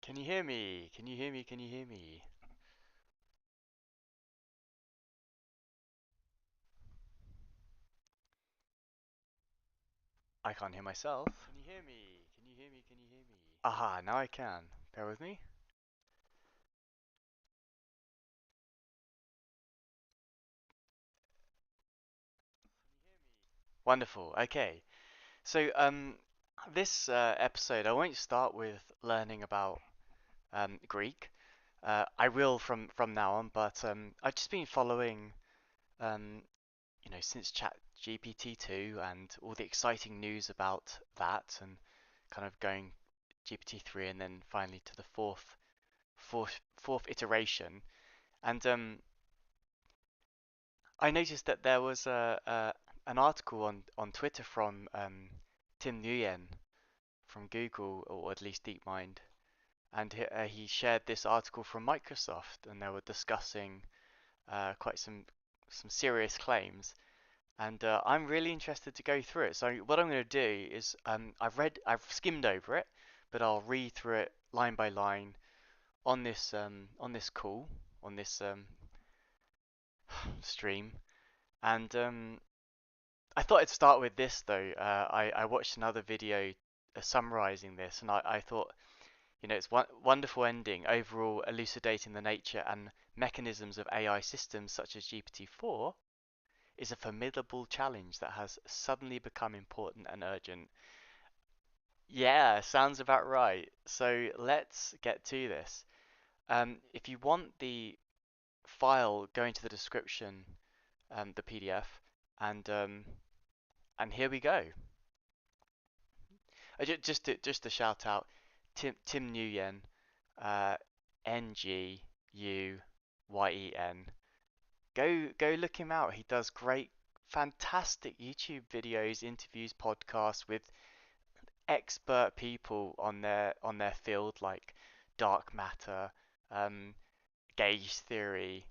Can you hear me? Can you hear me? Can you hear me? I can't hear myself. Can you hear me? Can you hear me? Can you hear me? Aha, now I can. Bear with me. Wonderful. Okay. So, this episode, I won't start with learning about Greek. I will from now on, but I've just been following, um, since ChatGPT 2 and all the exciting news about that, and kind of going GPT 3 and then finally to the fourth iteration. And I noticed that there was an article on Twitter from Tim Nguyen from Google, or at least DeepMind, and he shared this article from Microsoft, and they were discussing quite some serious claims. And I'm really interested to go through it. So what I'm going to do is I've skimmed over it, but I'll read through it line by line on this call, on this stream. And I thought I'd start with this though. I watched another video summarizing this, and I thought, it's one wonderful ending. Overall, elucidating the nature and mechanisms of AI systems such as GPT-4 is a formidable challenge that has suddenly become important and urgent. Yeah, sounds about right. So let's get to this. If you want the file, go into the description, the PDF, and here we go. Just to shout out, Tim Nguyen, uh, Nguyen. Go look him out. He does great, fantastic YouTube videos, interviews, podcasts with expert people on their field, like dark matter, um, gauge theory,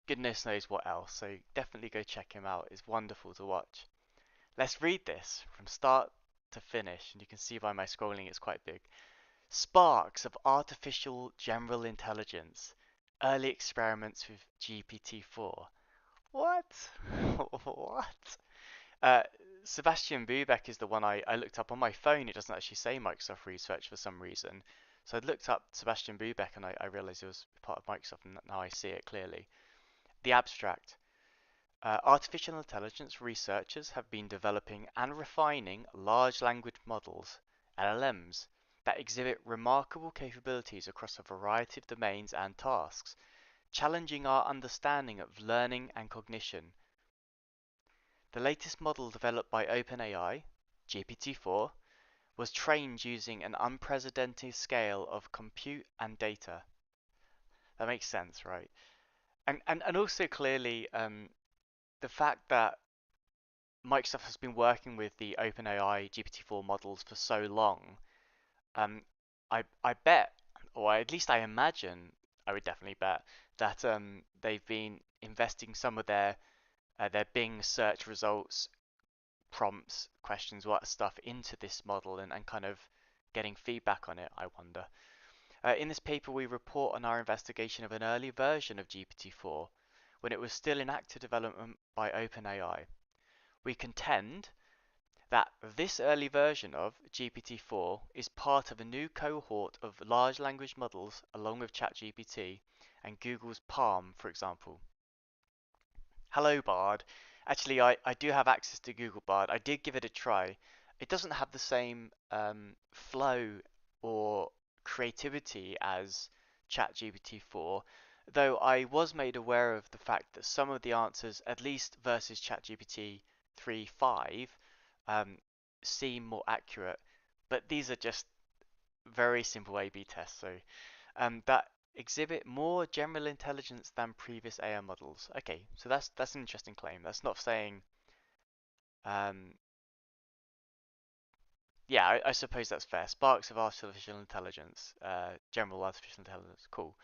goodness knows what else. So definitely go check him out. It's wonderful to watch. Let's read this from start to finish, and you can see by my scrolling it's quite big. Sparks of artificial general intelligence. Early experiments with GPT-4. What? What? Uh, Sebastian Bubeck is the one I looked up on my phone. It doesn't actually say Microsoft Research for some reason. So I looked up Sebastian Bubeck and I realized it was part of Microsoft, and now I see it clearly. The abstract. Artificial intelligence researchers have been developing and refining large language models, LLMs, that exhibit remarkable capabilities across a variety of domains and tasks, challenging our understanding of learning and cognition. The latest model developed by OpenAI, GPT-4, was trained using an unprecedented scale of compute and data. That makes sense, right? And also clearly, the fact that Microsoft has been working with the OpenAI GPT-4 models for so long, um, I bet, or at least I imagine, I would definitely bet that they've been investing some of their Bing search results, prompts, questions, what stuff into this model, and kind of getting feedback on it, I wonder. In this paper, we report on our investigation of an early version of GPT-4 when it was still in active development by OpenAI. We contend that this early version of GPT-4 is part of a new cohort of large language models along with ChatGPT and Google's Palm, for example. Hello, Bard. Actually, I do have access to Google Bard. I did give it a try. It doesn't have the same flow or creativity as ChatGPT 4, though I was made aware of the fact that some of the answers, at least versus ChatGPT 3.5, um, seem more accurate. But these are just very simple A/B tests, so that exhibit more general intelligence than previous AI models. Okay, so that's an interesting claim. That's not saying, um, yeah, I suppose that's fair. Sparks of artificial intelligence, general artificial intelligence, cool.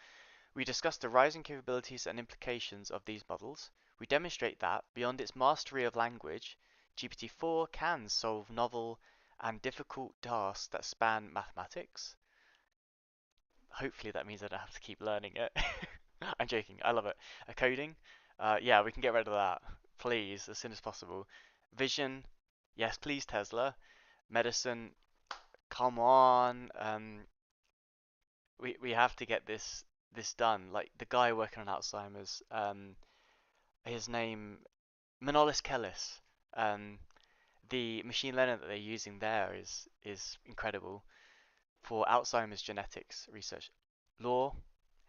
We discuss the rising capabilities and implications of these models. We demonstrate that, beyond its mastery of language, GPT-4 can solve novel and difficult tasks that span mathematics, hopefully that means I don't have to keep learning it. I'm joking. I love it. Coding, yeah, we can get rid of that, please, as soon as possible. Vision, yes, please, Tesla. Medicine, come on. We have to get this done. Like the guy working on Alzheimer's, his name Manolis Kellis. Um, the machine learning that they're using there is incredible for Alzheimer's genetics research. Law,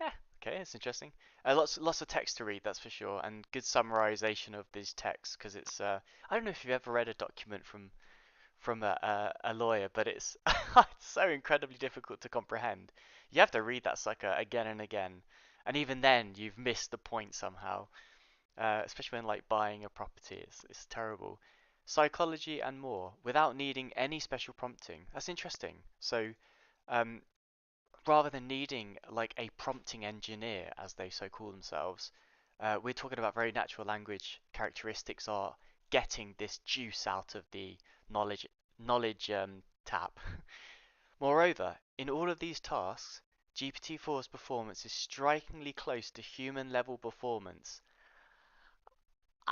yeah, okay, it's interesting. Lots of text to read, that's for sure, and good summarization of these texts because it's I don't know if you've ever read a document from a lawyer, but it's it's so incredibly difficult to comprehend. You have to read that sucker again and again, and even then you've missed the point somehow. Especially when like buying a property, it's terrible. Psychology and more without needing any special prompting. That's interesting. So, um, rather than needing like a prompting engineer, as they so call themselves, we're talking about very natural language characteristics are getting this juice out of the knowledge knowledge tap. Moreover, in all of these tasks, GPT-4's performance is strikingly close to human level performance.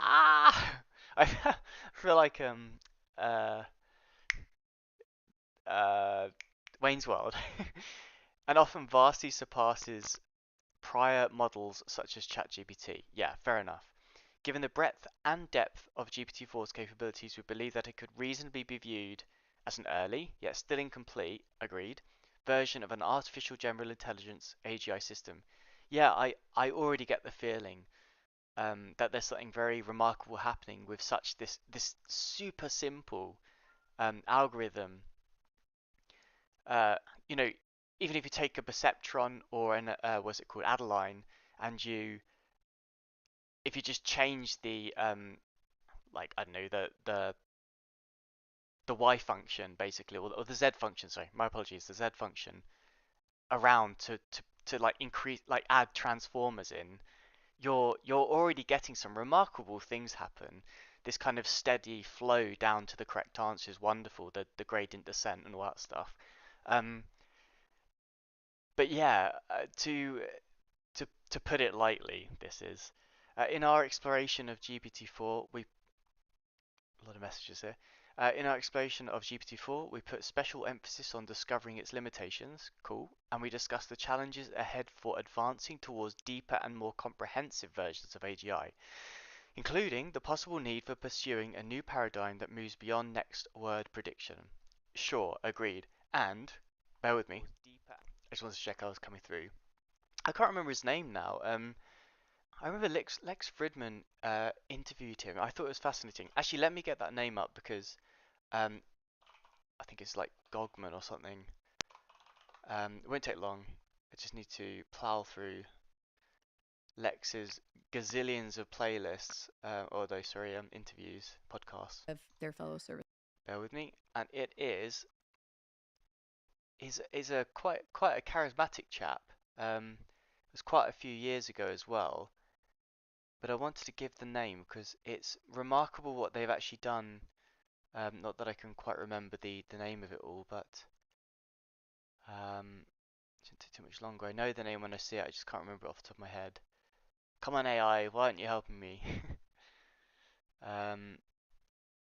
Ah, I feel like uh uh Wayne's World, and often vastly surpasses prior models such as ChatGPT. Yeah, fair enough. Given the breadth and depth of GPT-4's capabilities, we believe that it could reasonably be viewed as an early, yet still incomplete, agreed, version of an artificial general intelligence AGI system. Yeah, I already get the feeling that there's something very remarkable happening with such this super simple algorithm. Uh, you know, even if you take a perceptron or an what's it called, Adeline, and if you just change the like I don't know the y function basically, or the z function. Sorry, my apologies, the z function around to like increase like add transformers in, you're already getting some remarkable things happen. This kind of steady flow down to the correct answer is wonderful. The gradient descent and all that stuff. Um, but yeah, to put it lightly, this is in our exploration of GPT-4. We a lot of messages here. In our exploration of GPT-4, we put special emphasis on discovering its limitations, cool, and we discussed the challenges ahead for advancing towards deeper and more comprehensive versions of AGI, including the possible need for pursuing a new paradigm that moves beyond next word prediction. Sure, agreed. And, bear with me, I just wanted to check I was coming through. I can't remember his name now. I remember Lex Fridman interviewed him. I thought it was fascinating. Actually, let me get that name up because um, I think it's like Gogman or something. It won't take long. I just need to plow through Lex's gazillions of playlists, sorry, interviews, podcasts. Of their fellow service. Bear with me, and it is a quite a charismatic chap. It was quite a few years ago as well, but I wanted to give the name because it's remarkable what they've actually done. Not that I can quite remember the name of it all, but it shouldn't take too much longer. I know the name when I see it, I just can't remember it off the top of my head. Come on, AI, why aren't you helping me? um,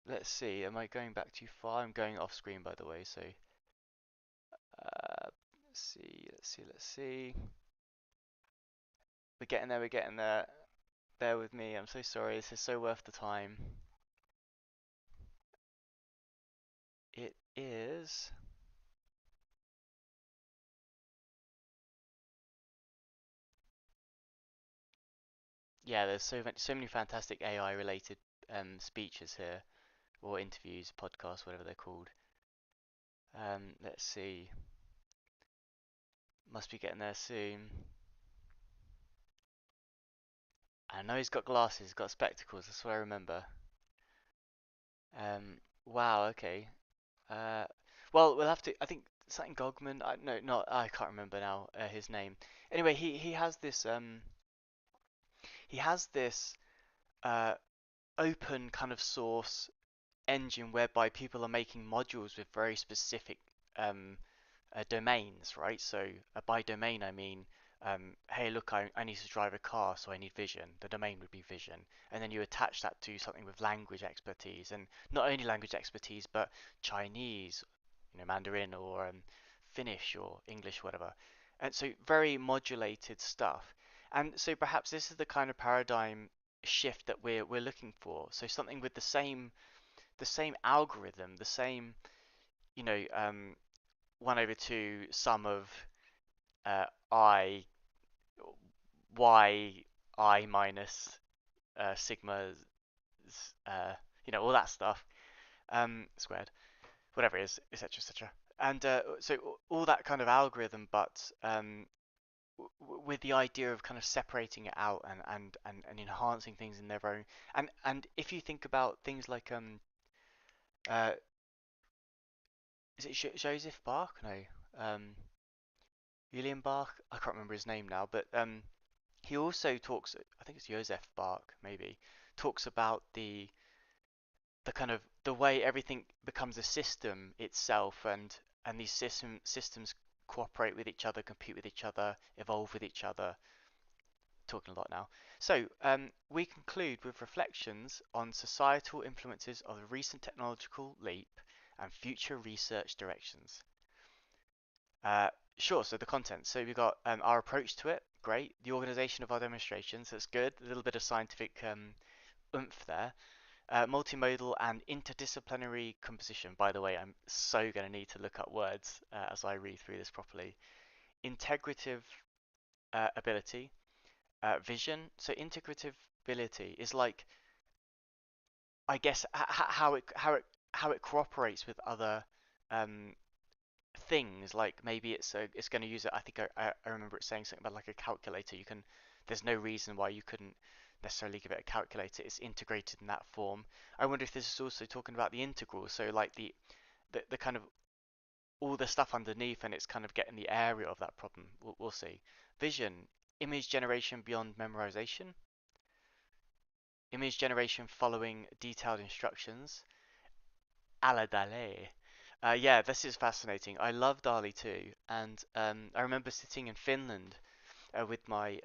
let's see. Am I going back too far? I'm going off screen, by the way. So, let's see. We're getting there. We're getting there. Bear with me. I'm so sorry. This is so worth the time. It is. Yeah, there's so many fantastic AI related speeches here, or interviews, podcasts, whatever they're called. Let's see. Must be getting there soon. I know he's got glasses, he's got spectacles. That's what I remember. Wow. Okay. Uh, well, we'll have to. I think something Gogman. No, not. I can't remember now his name. Anyway, he has this uh open kind of source engine whereby people are making modules with very specific um domains, right? So by domain I mean, hey, look, I need to drive a car, so I need vision. The domain would be vision, and then you attach that to something with language expertise, and not only language expertise, but Chinese, Mandarin or Finnish or English, whatever. And so very modulated stuff. And so perhaps this is the kind of paradigm shift that we're looking for. So something with the same algorithm, the same, you know, 1/2 sum of uh, I y I minus sigma, uh, all that stuff, squared, whatever it is, etc., etc. And so all that kind of algorithm, but with the idea of kind of separating it out and enhancing things in their own. And if you think about things like uh, is it Joseph Bach? No, um, Julian Bach. I can't remember his name now, but he also talks. I think it's Joseph Bach, maybe, talks about the kind of the way everything becomes a system itself, and these systems cooperate with each other, compete with each other, evolve with each other. Talking a lot now. So we conclude with reflections on societal influences of the recent technological leap and future research directions. Uh, sure, so the content. So we've got our approach to it, great. The organization of our demonstrations, that's good. A little bit of scientific oomph there. Multimodal and interdisciplinary composition. By the way, I'm so going to need to look up words as I read through this properly. Integrative ability, vision. So integrative ability is like, I guess, how it cooperates with other um, things. Like maybe it's going to use it. I think I remember it saying something about like a calculator. There's no reason why you couldn't necessarily give it a calculator. It's integrated in that form. I wonder if this is also talking about the integral. So like the kind of all the stuff underneath, and it's kind of getting the area of that problem. We'll see. Vision, image generation beyond memorization, image generation following detailed instructions, a la Dali. Yeah, this is fascinating. I love Dali too, and I remember sitting in Finland with my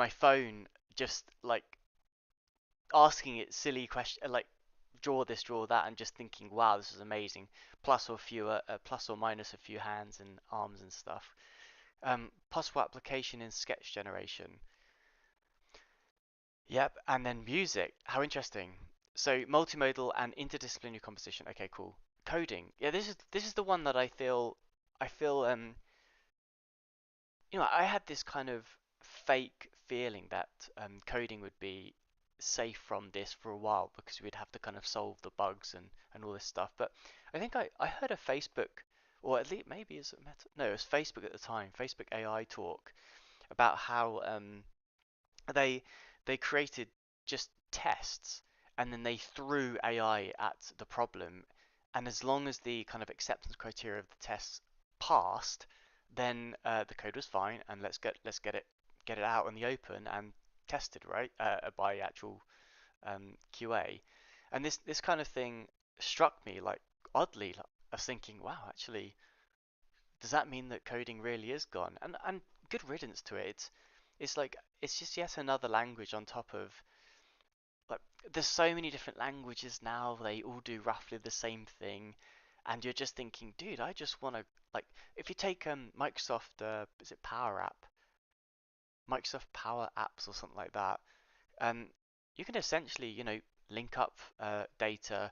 phone, just like asking it silly question, like draw this, draw that, and just thinking, wow, this is amazing. Plus or minus a few hands and arms and stuff. Possible application in sketch generation. Yep, and then music. How interesting. So multimodal and interdisciplinary composition. Okay, cool. Coding. Yeah, this is the one that I feel I had this kind of fake feeling that coding would be safe from this for a while because we'd have to kind of solve the bugs and all this stuff. But I think I heard a Facebook, or at least maybe it's Meta, no, it was Facebook at the time, Facebook AI talk about how they they created just tests, and then they threw AI at the problem, and as long as the kind of acceptance criteria of the tests passed, then the code was fine, and let's get it out in the open and tested, right, by actual QA. And this kind of thing struck me like oddly. Like, I was thinking, wow, actually, does that mean that coding really is gone? And good riddance to it. It's like it's just yet another language on top of, like, there's so many different languages now. They all do roughly the same thing, and you're just thinking, dude, I just want to, like, if you take Microsoft, is it Power App, Microsoft Power Apps or something like that, um, you can essentially, link up data,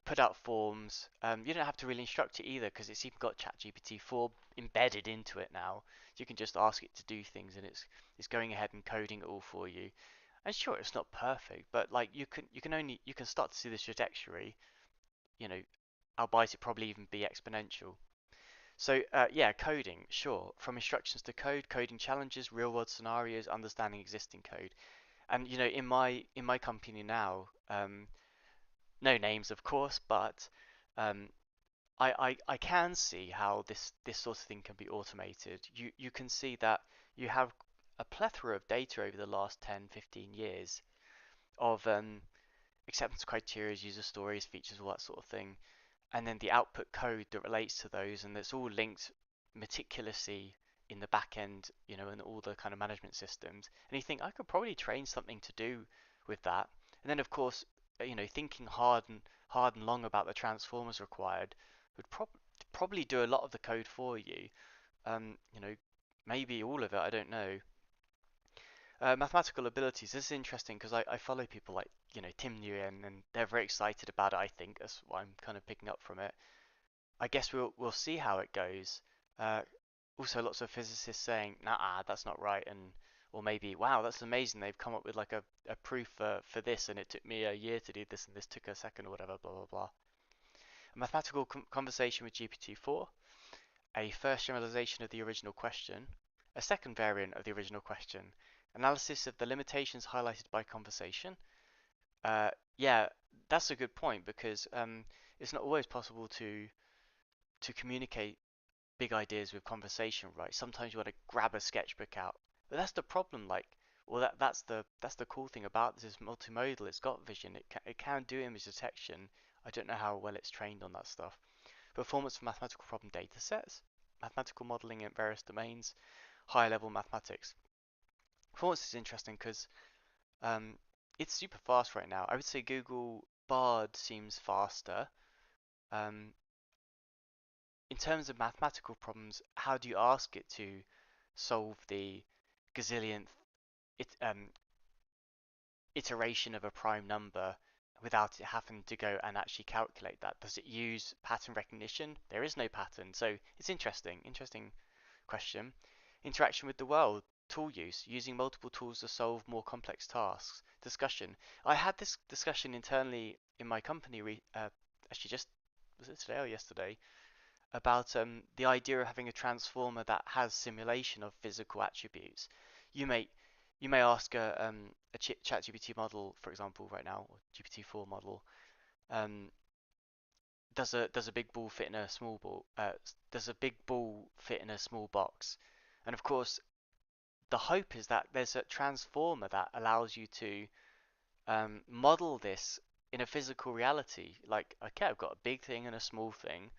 put out forms. You don't have to really instruct it either because it's even got ChatGPT 4 embedded into it now. You can just ask it to do things, and it's going ahead and coding it all for you. And sure, it's not perfect, but like you can start to see this trajectory. You know, albeit it probably even be exponential. So yeah, coding, sure, from instructions to code, coding challenges, real world scenarios, understanding existing code. And in my company now, no names, of course, but um, I can see how this sort of thing can be automated. You can see that you have a plethora of data over the last 10, 15 years of acceptance criteria, user stories, features, all that sort of thing. and then the output code that relates to those, and it's all linked meticulously in the back end, and all the kind of management systems. And you think I could probably train something to do with that. And then of course, thinking hard and long about the transformers required would probably do a lot of the code for you. Um, you know, maybe all of it, I don't know. Mathematical abilities. This is interesting because I follow people like Tim Nguyen, and they're very excited about it. I think that's what I'm kind of picking up from it. I guess we'll see how it goes. Uh, Also, lots of physicists saying, "Nah, that's not right," and or maybe, "Wow, that's amazing. They've come up with like a proof for this, and it took me a year to do this, and this took a second, or whatever." Blah blah blah. A mathematical conversation with GPT-4, a first generalization of the original question, a second variant of the original question, analysis of the limitations highlighted by conversation. Yeah, that's a good point because it's not always possible to communicate big ideas with conversation, right? Sometimes you want to grab a sketchbook out, but that's the problem. Like, well, that's the cool thing about this is multimodal. It's got vision. It can do image detection. I don't know how well it's trained on that stuff. Performance for mathematical problem data sets, mathematical modeling in various domains, higher level mathematics. Performance is interesting because um, it's super fast right now. I would say Google Bard seems faster. Um, in terms of mathematical problems, how do you ask it to solve the gazillionth it, iteration of a prime number without it having to go and actually calculate that? Does it use pattern recognition? There is no pattern, so it's interesting question. Interaction with the world, tool use, using multiple tools to solve more complex tasks. Discussion. I had this discussion internally in my company, actually just, was it today or yesterday, about the idea of having a transformer that has simulation of physical attributes. You may you may ask a ChatGPT model, for example, right now, or GPT-4 model, um, does a big ball fit in a small ball? Does a big ball fit in a small box? And of course, the hope is that there's a transformer that allows you to model this in a physical reality. Like, okay, I've got a big thing and a small thing,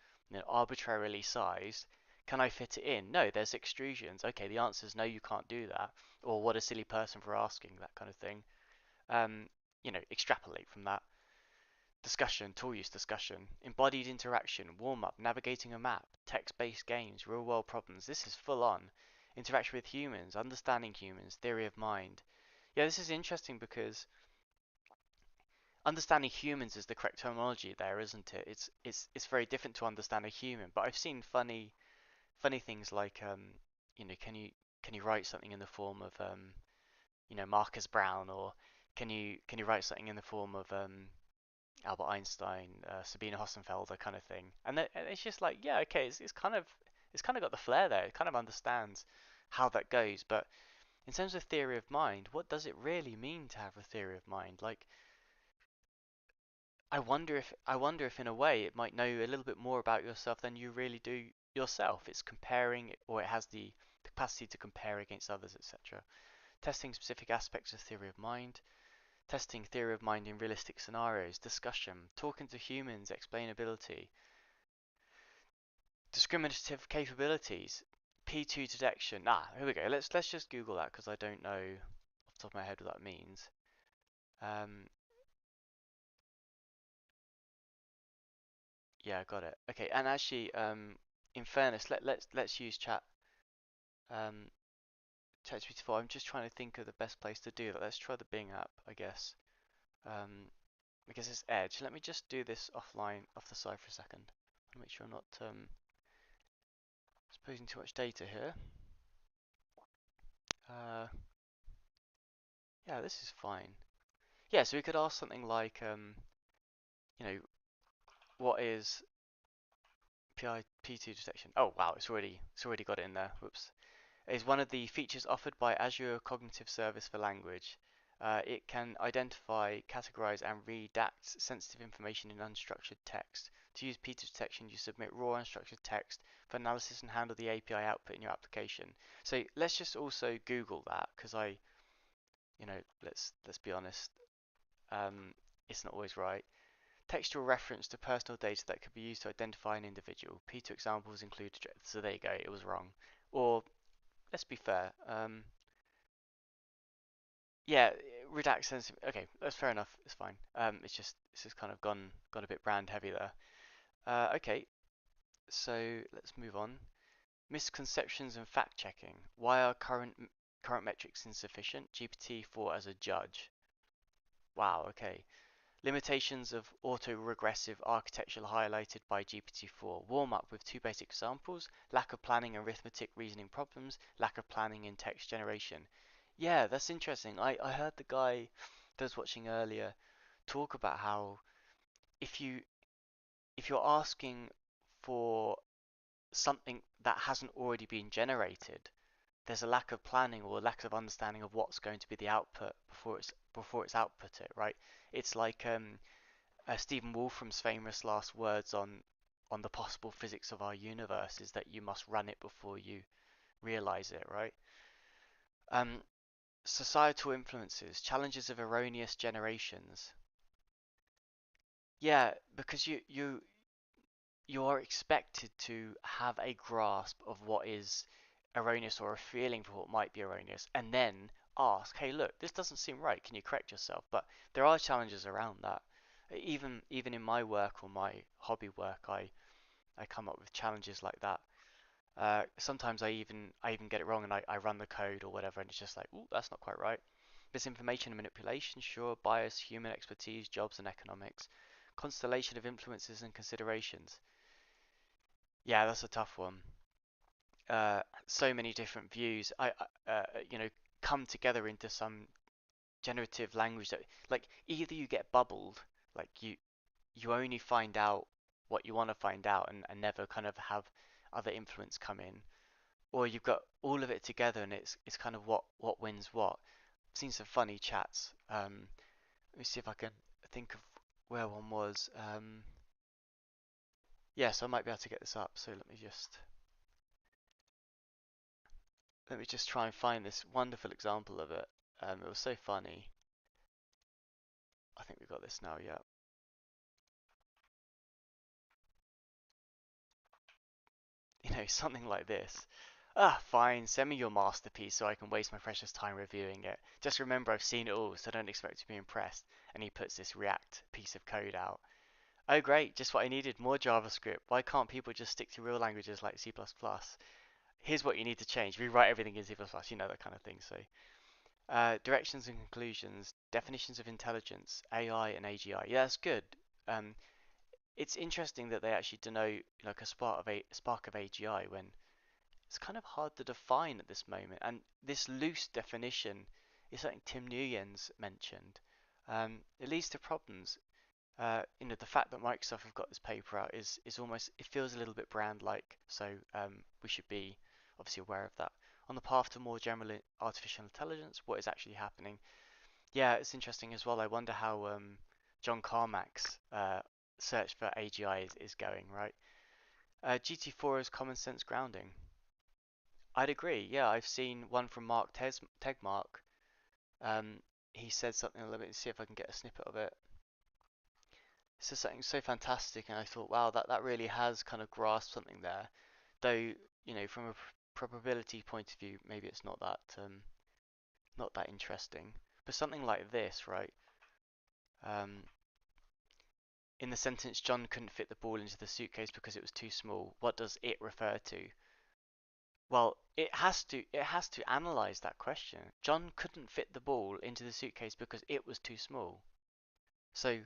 arbitrarily sized. Can I fit it in? No, there's extrusions. Okay, the answer is no, you can't do that. Or what a silly person for asking, that kind of thing. Extrapolate from that. Discussion, tool use discussion, embodied interaction, warm up, navigating a map, text based games, real world problems. This is full on. Interaction with humans, understanding humans, theory of mind. Yeah, this is interesting because understanding humans is the correct terminology there, isn't it? It's very different to understand a human. But I've seen funny things like can you write something in the form of Marcus Brown, or can you write something in the form of Albert Einstein, Sabina Hossenfelder kind of thing. And it's just like, yeah, okay, it's kind of got the flair there. It kind of understands how that goes. But in terms of theory of mind, what does it really mean to have a theory of mind? Like, I wonder if in a way it might know a little bit more about yourself than you really do yourself. It's comparing, or it has the capacity to compare against others, etc. Testing specific aspects of theory of mind, testing theory of mind in realistic scenarios, discussion, talking to humans, explainability, discriminative capabilities, P2 detection. Here we go. Let's just Google that because I don't know off the top of my head what that means. Um, yeah, I got it. Okay, and actually, in fairness, let's use um, ChatGPT-4. I'm just trying to think of the best place to do that. Let's try the Bing app, I guess. Because it's Edge. Let me just do this offline, off the side for a second. Make sure I'm not exposing too much data here. Uh, yeah, this is fine. Yeah, so we could ask something like, you know, what is P2 detection? Oh wow, it's already got it in there. Whoops. Is one of the features offered by Azure Cognitive Service for Language. It can identify, categorize, and redact sensitive information in unstructured text. To use P2 detection, you submit raw unstructured text for analysis and handle the API output in your application. So let's just also Google that because let's be honest, it's not always right. Textual reference to personal data that could be used to identify an individual. P2 examples include, so there you go, it was wrong. Or, let's be fair, yeah, redact sensitive. Okay, that's fair enough. It's fine. It's just kind of gone a bit brand heavy there. Okay, so let's move on. Misconceptions and fact checking. Why are current metrics insufficient? GPT-4 as a judge. Wow. Okay. Limitations of autoregressive architecture highlighted by GPT-4. Warm up with two basic examples: lack of planning and arithmetic reasoning problems, lack of planning in text generation. Yeah, that's interesting. I heard the guy that I was watching earlier talk about how if you if you're asking for something that hasn't already been generated, there's a lack of planning or a lack of understanding of what's going to be the output before it's output it, right? It's like Stephen Wolfram's famous last words on the possible physics of our universe is that you must run it before you realize it, right? Um, Societal influences, challenges of erroneous generations. Yeah, because you are expected to have a grasp of what is erroneous or a feeling for what might be erroneous, and then ask, hey, look, this doesn't seem right. Can you correct yourself? But there are challenges around that. Even in my work or my hobby work, I come up with challenges like that. Sometimes I even get it wrong and I run the code or whatever, and it's just like, ooh, that's not quite right. Misinformation and manipulation, sure. Bias, human expertise, jobs and economics. Constellation of influences and considerations. Yeah, that's a tough one. So many different views, you know, come together into some generative language that, like, either you get bubbled, like you only find out what you want to find out and never kind of have other influence come in, or you've got all of it together and it's kind of what wins what. I've seen some funny chats. Let me see if I can think of where one was. Yes, I might be able to get this up. So let me just try and find this wonderful example of it. It was so funny. I think we got this now. Yeah. Something like this. Ah, fine, send me your masterpiece so I can waste my precious time reviewing it. Just remember I've seen it all, so don't expect to be impressed. And he puts this React piece of code out. Oh great, just what I needed, more JavaScript. Why can't people just stick to real languages like C++? Here's what you need to change. Rewrite everything in C++, that kind of thing. So, directions and conclusions, definitions of intelligence, AI and AGI. Yeah, that's good. Um, it's interesting that they actually denote like a spark of AGI when it's kind of hard to define at this moment. And this loose definition is something Tim Nguyen's mentioned. It leads to problems. The fact that Microsoft have got this paper out is almost, it feels a little bit brand like. So we should be obviously aware of that. On the path to more general artificial intelligence, what is actually happening? Yeah, it's interesting as well. I wonder how John Carmack's search for AGI is going, right? GT4 is common sense grounding. I'd agree. Yeah, I've seen one from Mark Tegmark. Um, he said something. Let me see if I can get a snippet of it. He said something so fantastic, and I thought, wow, that really has kind of grasped something there. Though, from a probability point of view, maybe it's not that interesting. But something like this, right? Um, in the sentence, John couldn't fit the ball into the suitcase because it was too small. What does it refer to? Well, it has to analyze that question. John couldn't fit the ball into the suitcase because it was too small. So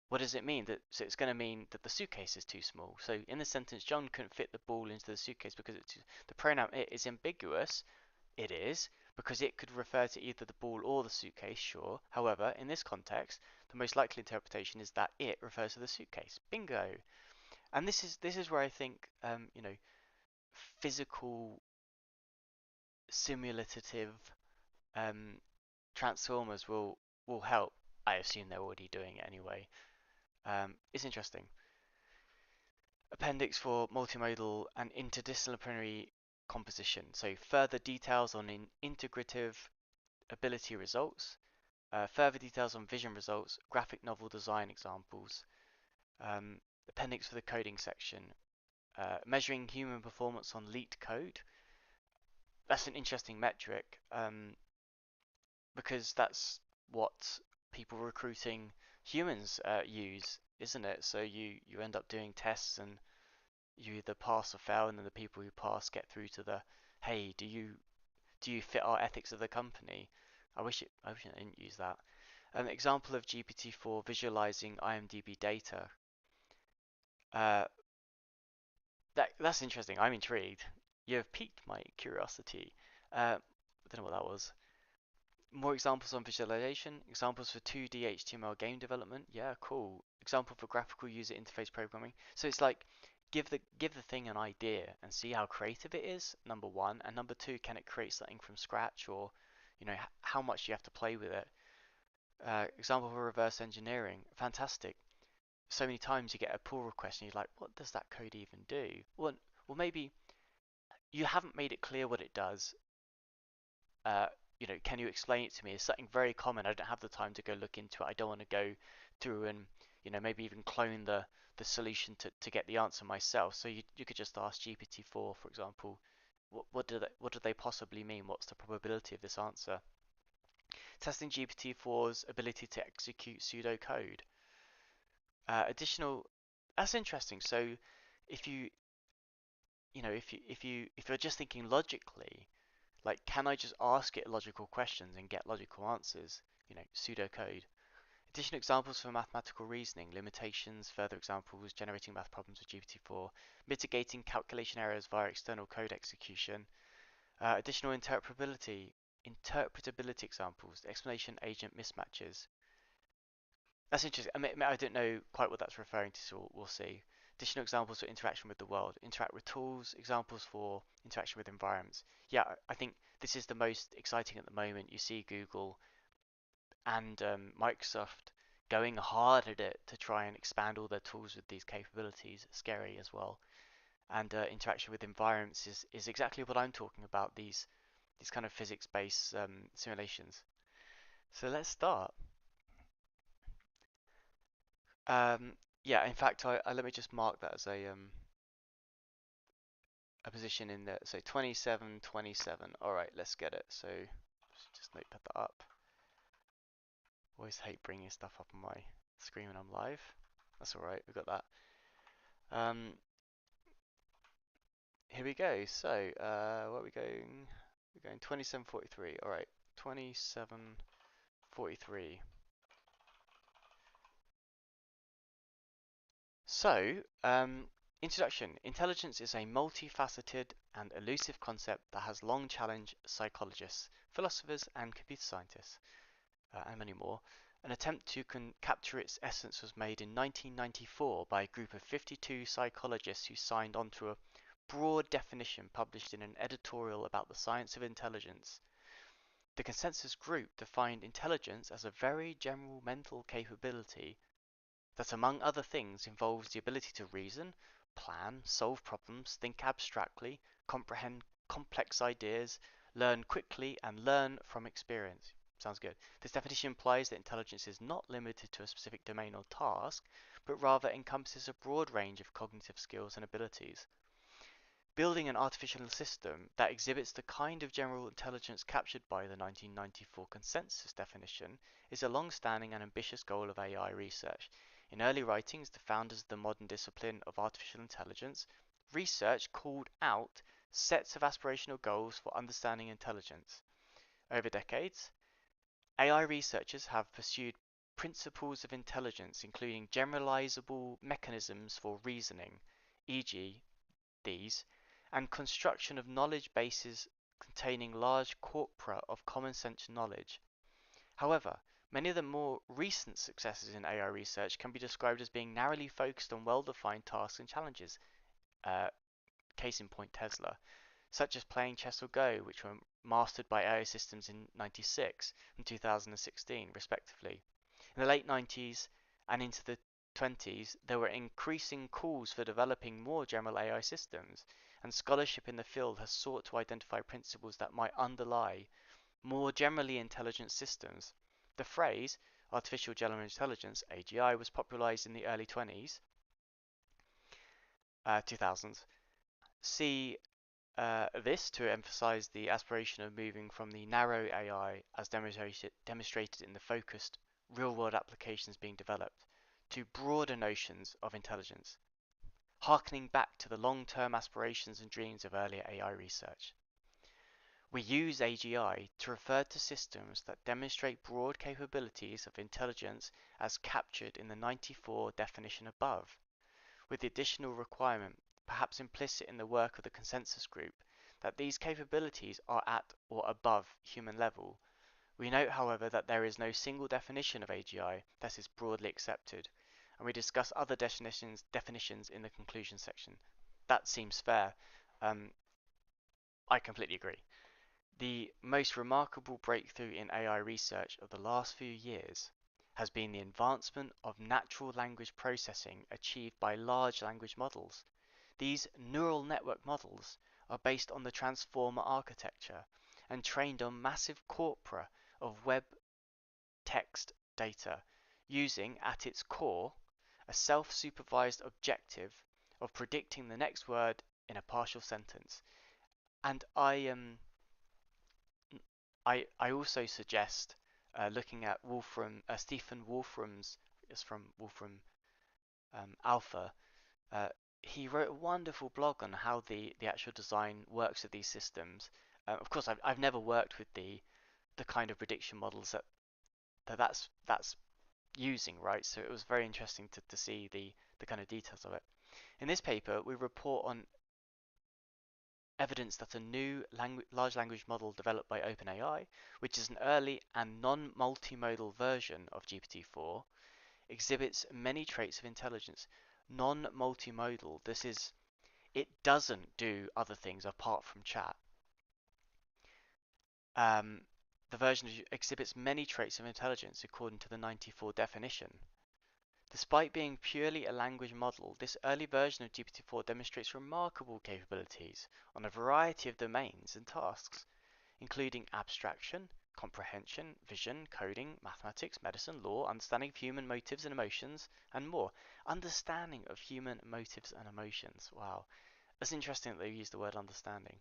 what does it mean? So it's going to mean that the suitcase is too small. So in the sentence, John couldn't fit the ball into the suitcase because the pronoun it is ambiguous. It is because it could refer to either the ball or the suitcase. Sure. However, in this context, the most likely interpretation is that it refers to the suitcase. Bingo. And this is where I think physical simulative um, transformers will help. I assume they're already doing it anyway. It's interesting. Appendix for multimodal and interdisciplinary composition. So further details on integrative ability results. Further details on vision results, graphic novel design examples, appendix for the coding section, measuring human performance on leaked code. That's an interesting metric because that's what people recruiting humans use, isn't it? So you end up doing tests and you either pass or fail, and then the people who pass get through to the, hey, do you fit our ethics of the company? I wish I didn't use that. An example of GPT-4 visualizing IMDb data. Uh, that's interesting. I'm intrigued. You have piqued my curiosity. I don't know what that was. More examples on visualization. Examples for 2D HTML game development. Yeah, cool. Example for graphical user interface programming. So it's like give the thing an idea and see how creative it is. Number one, and number two, can it create something from scratch, or how much you have to play with it. Example for reverse engineering. Fantastic. So many times you get a pull request and you're like, what does that code even do? Well, maybe you haven't made it clear what it does. uh, can you explain it to me? It's something very common. I don't have the time to go look into it. I don't want to go through and, maybe even clone the solution to get the answer myself. So you could just ask GPT-4, for example, what do they possibly mean? What's the probability of this answer? Testing GPT-4's ability to execute pseudocode. Additional, that's interesting. So if if you're just thinking logically, like, can I just ask it logical questions and get logical answers? Pseudocode. Additional examples for mathematical reasoning, limitations, further examples, generating math problems with GPT-4, mitigating calculation errors via external code execution, additional interpretability examples, explanation agent mismatches. That's interesting. I don't know quite what that's referring to, so we'll see. Additional examples for interaction with the world. Interact with tools. Examples for interaction with environments. Yeah, I think this is the most exciting at the moment. You see Google and Microsoft going hard at it to try and expand all their tools with these capabilities. Scary as well. And interaction with environments is exactly what I'm talking about. These kind of physics-based simulations. So let's start. Um, yeah, in fact, let me just mark that as a position in there. So 27, 27. All right, let's get it. So just notepad that up. Always hate bringing stuff up on my screen when I'm live. That's all right, we got that. Here we go. So what are we going? We're going 2743. All right, 2743. So, introduction. Intelligence is a multifaceted and elusive concept that has long challenged psychologists, philosophers, and computer scientists, and many more. An attempt to capture its essence was made in 1994 by a group of 52 psychologists who signed on to a broad definition published in an editorial about the science of intelligence. The consensus group defined intelligence as a very general mental capability that, among other things, involves the ability to reason, plan, solve problems, think abstractly, comprehend complex ideas, learn quickly, and learn from experience. Sounds good. This definition implies that intelligence is not limited to a specific domain or task, but rather encompasses a broad range of cognitive skills and abilities. Building an artificial system that exhibits the kind of general intelligence captured by the 1994 consensus definition is a long-standing and ambitious goal of AI research. In early writings, the founders of the modern discipline of artificial intelligence research called out sets of aspirational goals for understanding intelligence. Over decades, AI researchers have pursued principles of intelligence, including generalizable mechanisms for reasoning, e.g., these, and construction of knowledge bases containing large corpora of common sense knowledge. However, many of the more recent successes in AI research can be described as being narrowly focused on well-defined tasks and challenges, uh, case in point Tesla, such as playing chess or Go, which were mastered by AI systems in 96 and 2016, respectively. In the late 90s and into the 20s, there were increasing calls for developing more general AI systems, and scholarship in the field has sought to identify principles that might underlie more generally intelligent systems. The phrase artificial general intelligence, AGI, was popularized in the early 2000s. See this to emphasize the aspiration of moving from the narrow AI as demonstrated in the focused real-world applications being developed to broader notions of intelligence, harkening back to the long-term aspirations and dreams of earlier AI research. We use AGI to refer to systems that demonstrate broad capabilities of intelligence as captured in the 94 definition above, with the additional requirement, perhaps implicit in the work of the consensus group, that these capabilities are at or above human level. We note, however, that there is no single definition of AGI that is broadly accepted, and we discuss other definitions in the conclusion section. That seems fair. I completely agree. The most remarkable breakthrough in AI research of the last few years has been the advancement of natural language processing achieved by large language models. These neural network models are based on the transformer architecture and trained on massive corpora of web text data, using at its core a self-supervised objective of predicting the next word in a partial sentence. And I also suggest looking at Stephen Wolfram's, it's from Wolfram Alpha. Uh, he wrote a wonderful blog on how the actual design works of these systems. Of course, I've never worked with the kind of prediction models that's using, right? So it was very interesting to see the kind of details of it. In this paper, we report on evidence that a new large language model developed by OpenAI, which is an early and non-multimodal version of GPT-4, exhibits many traits of intelligence. Non-multimodal, it doesn't do other things apart from chat. The version exhibits many traits of intelligence according to the 94 definition. Despite being purely a language model, this early version of GPT-4 demonstrates remarkable capabilities on a variety of domains and tasks, including abstraction, comprehension, vision, coding, mathematics, medicine, law, understanding of human motives and emotions, and more. Understanding of human motives and emotions. Wow. That's interesting that they use the word understanding.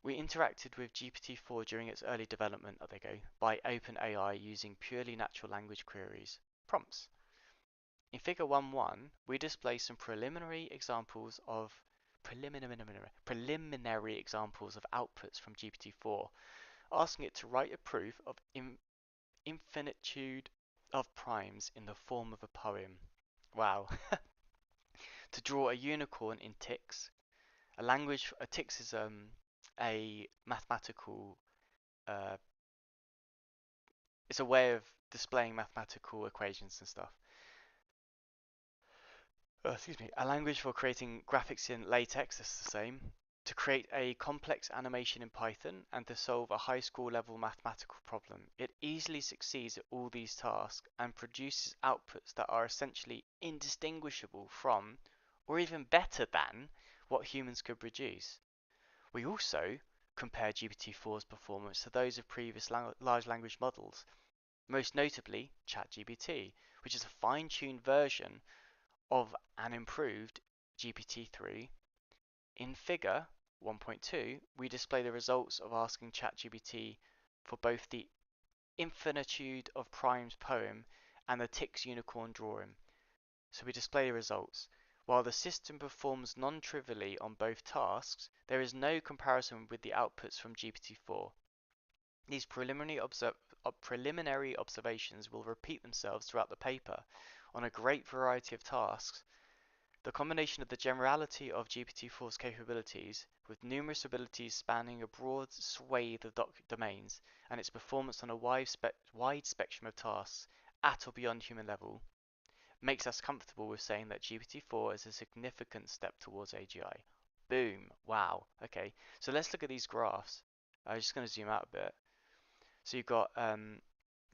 We interacted with GPT-4 during its early development, there they go, by OpenAI using purely natural language queries, prompts. In figure 1.1, we display some preliminary examples of outputs from GPT-4, asking it to write a proof of infinitude of primes in the form of a poem. Wow. To draw a unicorn in ticks. A ticks is a mathematical, uh, it's a way of displaying mathematical equations and stuff. Excuse me, a language for creating graphics in LaTeX is the same, to create a complex animation in Python, and to solve a high school level mathematical problem. It easily succeeds at all these tasks and produces outputs that are essentially indistinguishable from, or even better than, what humans could produce. We also compare GPT-4's performance to those of previous large language models, most notably ChatGPT, which is a fine-tuned version of an improved GPT-3. In figure 1.2, we display the results of asking ChatGPT for both the infinitude of primes poem and the ticks unicorn drawing. So we display the results. While the system performs non-trivially on both tasks, there is no comparison with the outputs from GPT-4. These preliminary observations will repeat themselves throughout the paper on a great variety of tasks. The combination of the generality of GPT-4's capabilities, with numerous abilities spanning a broad swathe of domains, and its performance on a wide spectrum of tasks at or beyond human level, makes us comfortable with saying that GPT-4 is a significant step towards AGI. Boom. Wow. Okay, so let's look at these graphs. I'm just going to zoom out a bit. So you've got,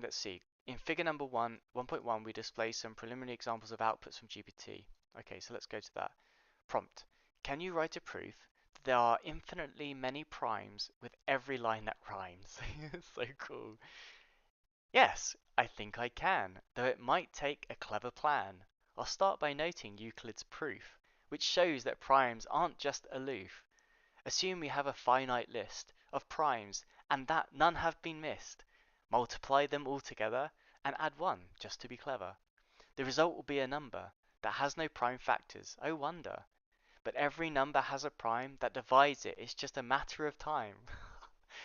let's see, in figure number 1.1, we display some preliminary examples of outputs from GPT. Okay, so let's go to that. Prompt. Can you write a proof that there are infinitely many primes with every line that rhymes? So cool. Yes, I think I can, though it might take a clever plan. I'll start by noting Euclid's proof, which shows that primes aren't just aloof. Assume we have a finite list of primes and that none have been missed. Multiply them all together and add 1 just to be clever. The result will be a number that has no prime factors. Oh wonder. But every number has a prime that divides it. It's just a matter of time.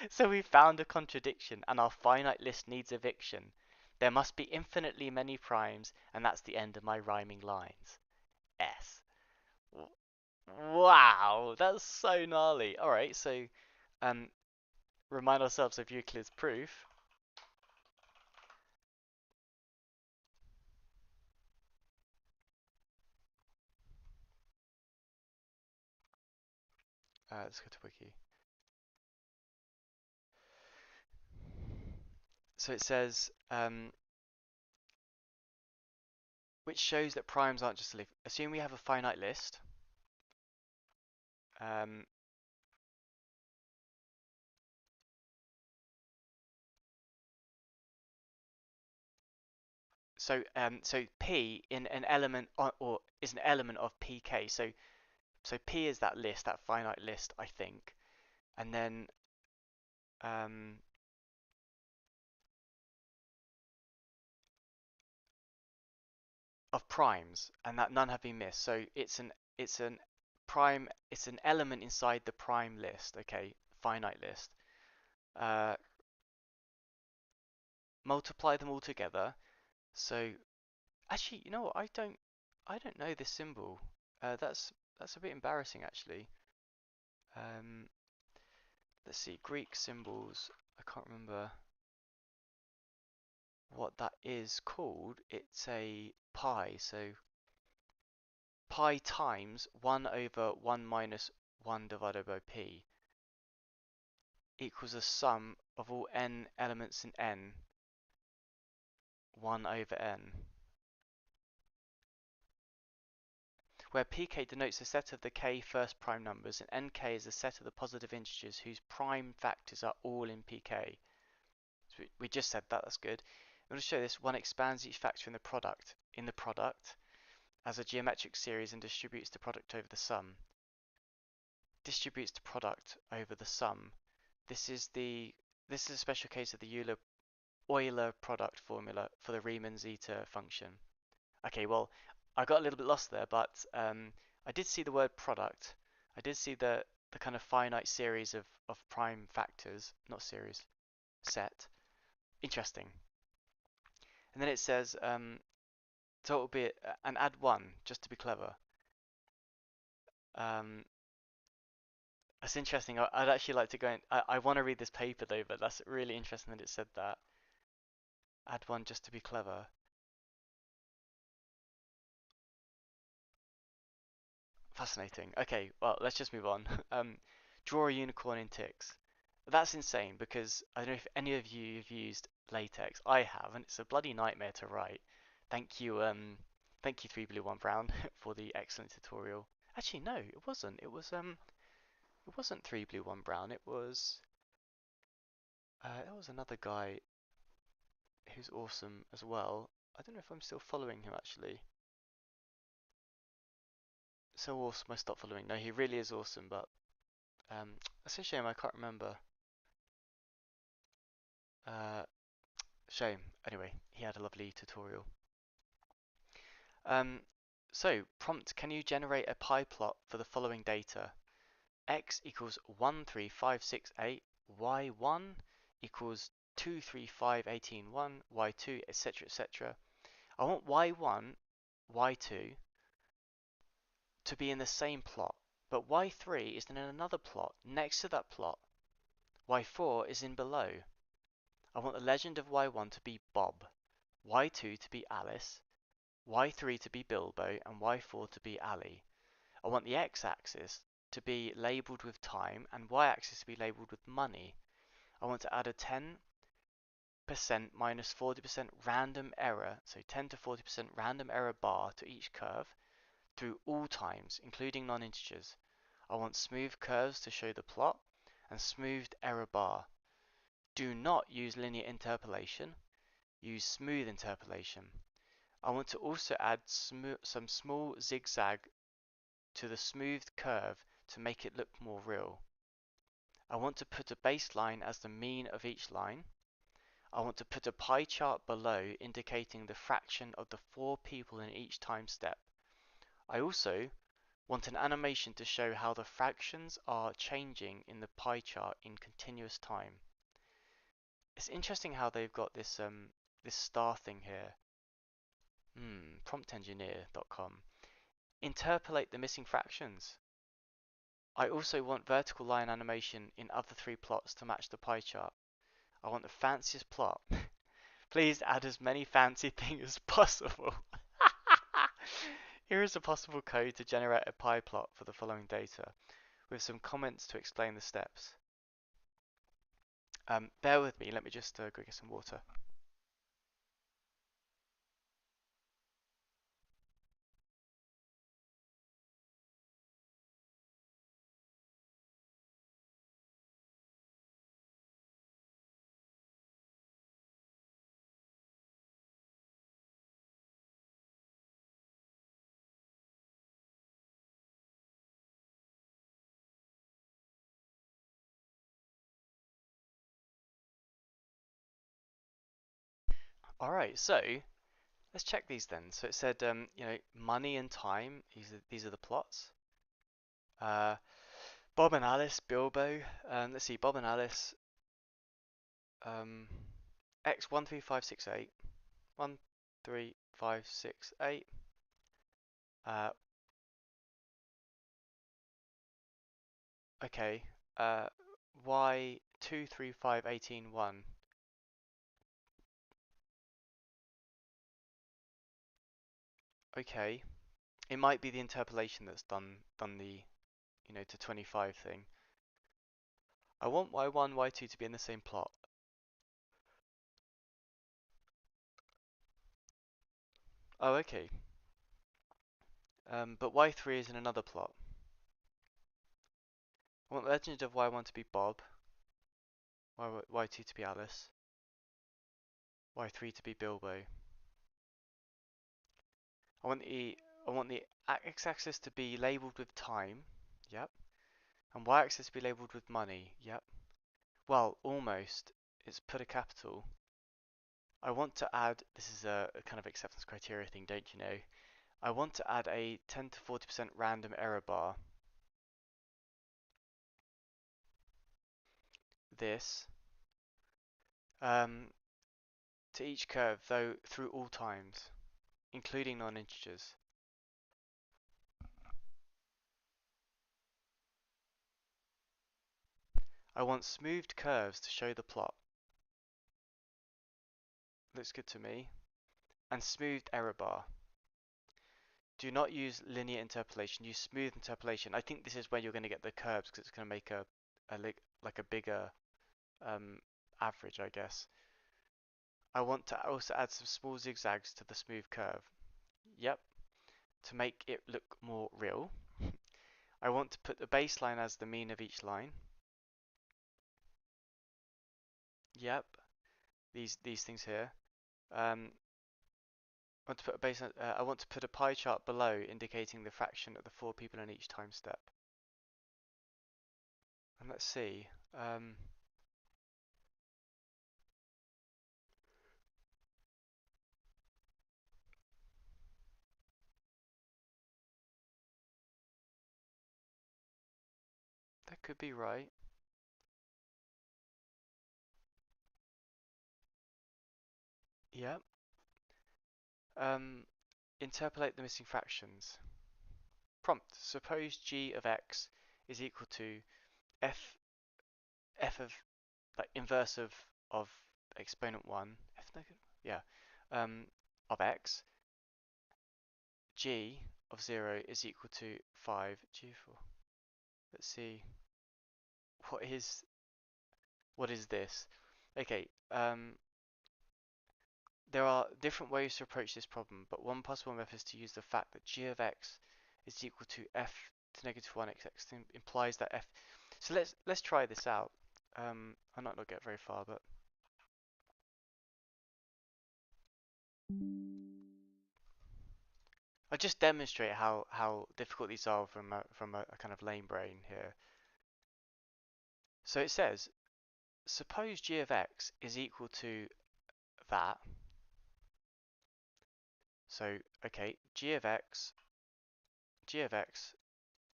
So we found a contradiction and our finite list needs eviction. There must be infinitely many primes, and that's the end of my rhyming lines. S. Wow, that's so gnarly. Alright, so um, remind ourselves of Euclid's proof. Let's go to Wiki. So it says, which shows that primes aren't just a list. Assume we have a finite list. Um, so P in an element or is an element of PK. So P is that list, that finite list, I think, and then um, of primes, and that none have been missed. So it's an prime, it's an element inside the prime list. Okay, finite list. Uh, Multiply them all together. So actually, you know what? I don't know this symbol. That's a bit embarrassing actually. Um, let's see, Greek symbols. I can't remember what that is called. It's a pi, so pi times 1 over 1 minus 1 divided by p equals the sum of all n elements in n, 1 over n, where pk denotes the set of the k first prime numbers and nk is the set of the positive integers whose prime factors are all in pk. So we just said that, that's good. I'm going to show this. One expands each factor in the product as a geometric series and distributes the product over the sum. Distributes the product over the sum. This is a special case of the Euler product formula for the Riemann zeta function. Okay, well, I got a little bit lost there, but I did see the word product. I did see the kind of finite series of prime factors, not series, set. Interesting. And then it says, so it will be, and add 1, just to be clever. Um, That's interesting. I'd actually like to go I want to read this paper though, but that's really interesting that it said that. Add 1 just to be clever. Fascinating. Okay, well, let's just move on. Draw a unicorn in ticks. That's insane because I don't know if any of you have used latex. I have, and it's a bloody nightmare to write. Thank you 3 Blue 1 Brown for the excellent tutorial. Actually, no, it wasn't. It wasn't 3 Blue 1 Brown. It was another guy who's awesome as well. I don't know if I'm still following him actually. So awesome, I stopped following. No, he really is awesome, but it's a shame I can't remember. Uh, Shame. Anyway, he had a lovely tutorial. Um, so prompt: can you generate a pie plot for the following data? X equals 13568, Y1 equals 23518, Y2, etc., etc. I want Y1, Y2 to be in the same plot, but Y3 is in another plot next to that plot. Y4 is in below. I want the legend of Y1 to be Bob, Y2 to be Alice, Y3 to be Bilbo, and Y4 to be Ali. I want the x-axis to be labeled with time and y-axis to be labeled with money. I want to add a 10% minus 40% random error, so 10 to 40% random error bar to each curve through all times, including non-integers. I want smooth curves to show the plot and smoothed error bar. Do not use linear interpolation. use smooth interpolation. I want to also add some small zigzag to the smoothed curve to make it look more real. I want to put a baseline as the mean of each line. I want to put a pie chart below indicating the fraction of the 4 people in each time step. I also want an animation to show how the fractions are changing in the pie chart in continuous time. It's interesting how they've got this star thing here. Promptengineer.com. Interpolate the missing fractions. I also want vertical line animation in other 3 plots to match the pie chart. I want the fanciest plot. Please add as many fancy things as possible. Here is a possible code to generate a pie plot for the following data, with some comments to explain the steps. Bear with me, let me just go get some water. Alright, so let's check these then. So it said, money and time, these are the plots. Bob and Alice, Bilbo. Let's see, Bob and Alice. X13568. 13568. Okay. Y235181. Okay. It might be the interpolation that's done the to 25 thing. I want Y1, Y2 to be in the same plot. Oh, okay. But Y3 is in another plot. I want the legend of Y1 to be Bob, Y2 to be Alice, Y3 to be Bilbo. I want the x-axis to be labeled with time. Yep. And y-axis to be labeled with money. Yep. Well, almost. It's put a capital. I want to add, this is a kind of acceptance criteria thing, don't you know? I want to add a 10 to 40% random error bar. This to each curve, though through all times, including non-integers. I want smoothed curves to show the plot. Looks good to me. And smoothed error bar. Do not use linear interpolation, use smooth interpolation. I think this is where you're going to get the curves because it's going to make like a bigger average, I guess. I want to also add some small zigzags to the smooth curve. Yep, to make it look more real. I want to put the baseline as the mean of each line. Yep, these things here. I want to put a baseline. I want to put a pie chart below indicating the fraction of the 4 people in each time step. And let's see. That could be right. Yep. Interpolate the missing fractions. Prompt. Suppose g of x is equal to f of like inverse of exponent 1 f negative yeah of x. G of 0 is equal to 5 g4. Let's see. What is this? Okay. There are different ways to approach this problem, but one possible method is to use the fact that g of x is equal to f to negative 1xx implies that f. So let's try this out. I might not get very far, but I'll just demonstrate how difficult these are from a kind of lame brain here. So it says, suppose g of x is equal to that. So, okay, g of x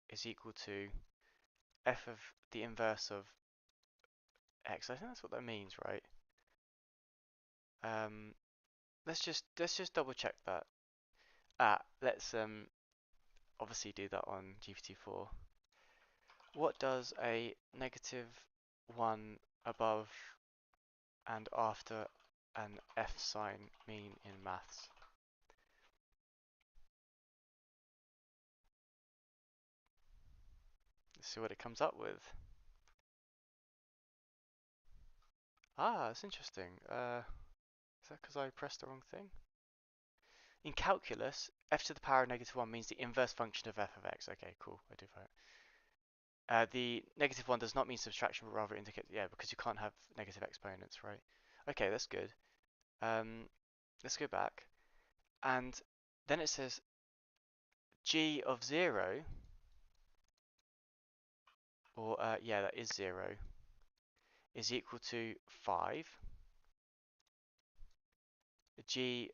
is equal to f of the inverse of x. I think that's what that means, right? Um, let's just double check that. Let's obviously do that on GPT-4. What does a -1 above and after an F sign mean in maths? Let's see what it comes up with. That's interesting. Is that because I pressed the wrong thing? In calculus, f to the power of -1 means the inverse function of f of x. Okay, cool. I do that. The -1 does not mean subtraction, but rather indicates, yeah, because you can't have negative exponents, right? Okay, that's good. Let's go back. And then it says g of 0, or yeah, that is 0, is equal to 5. G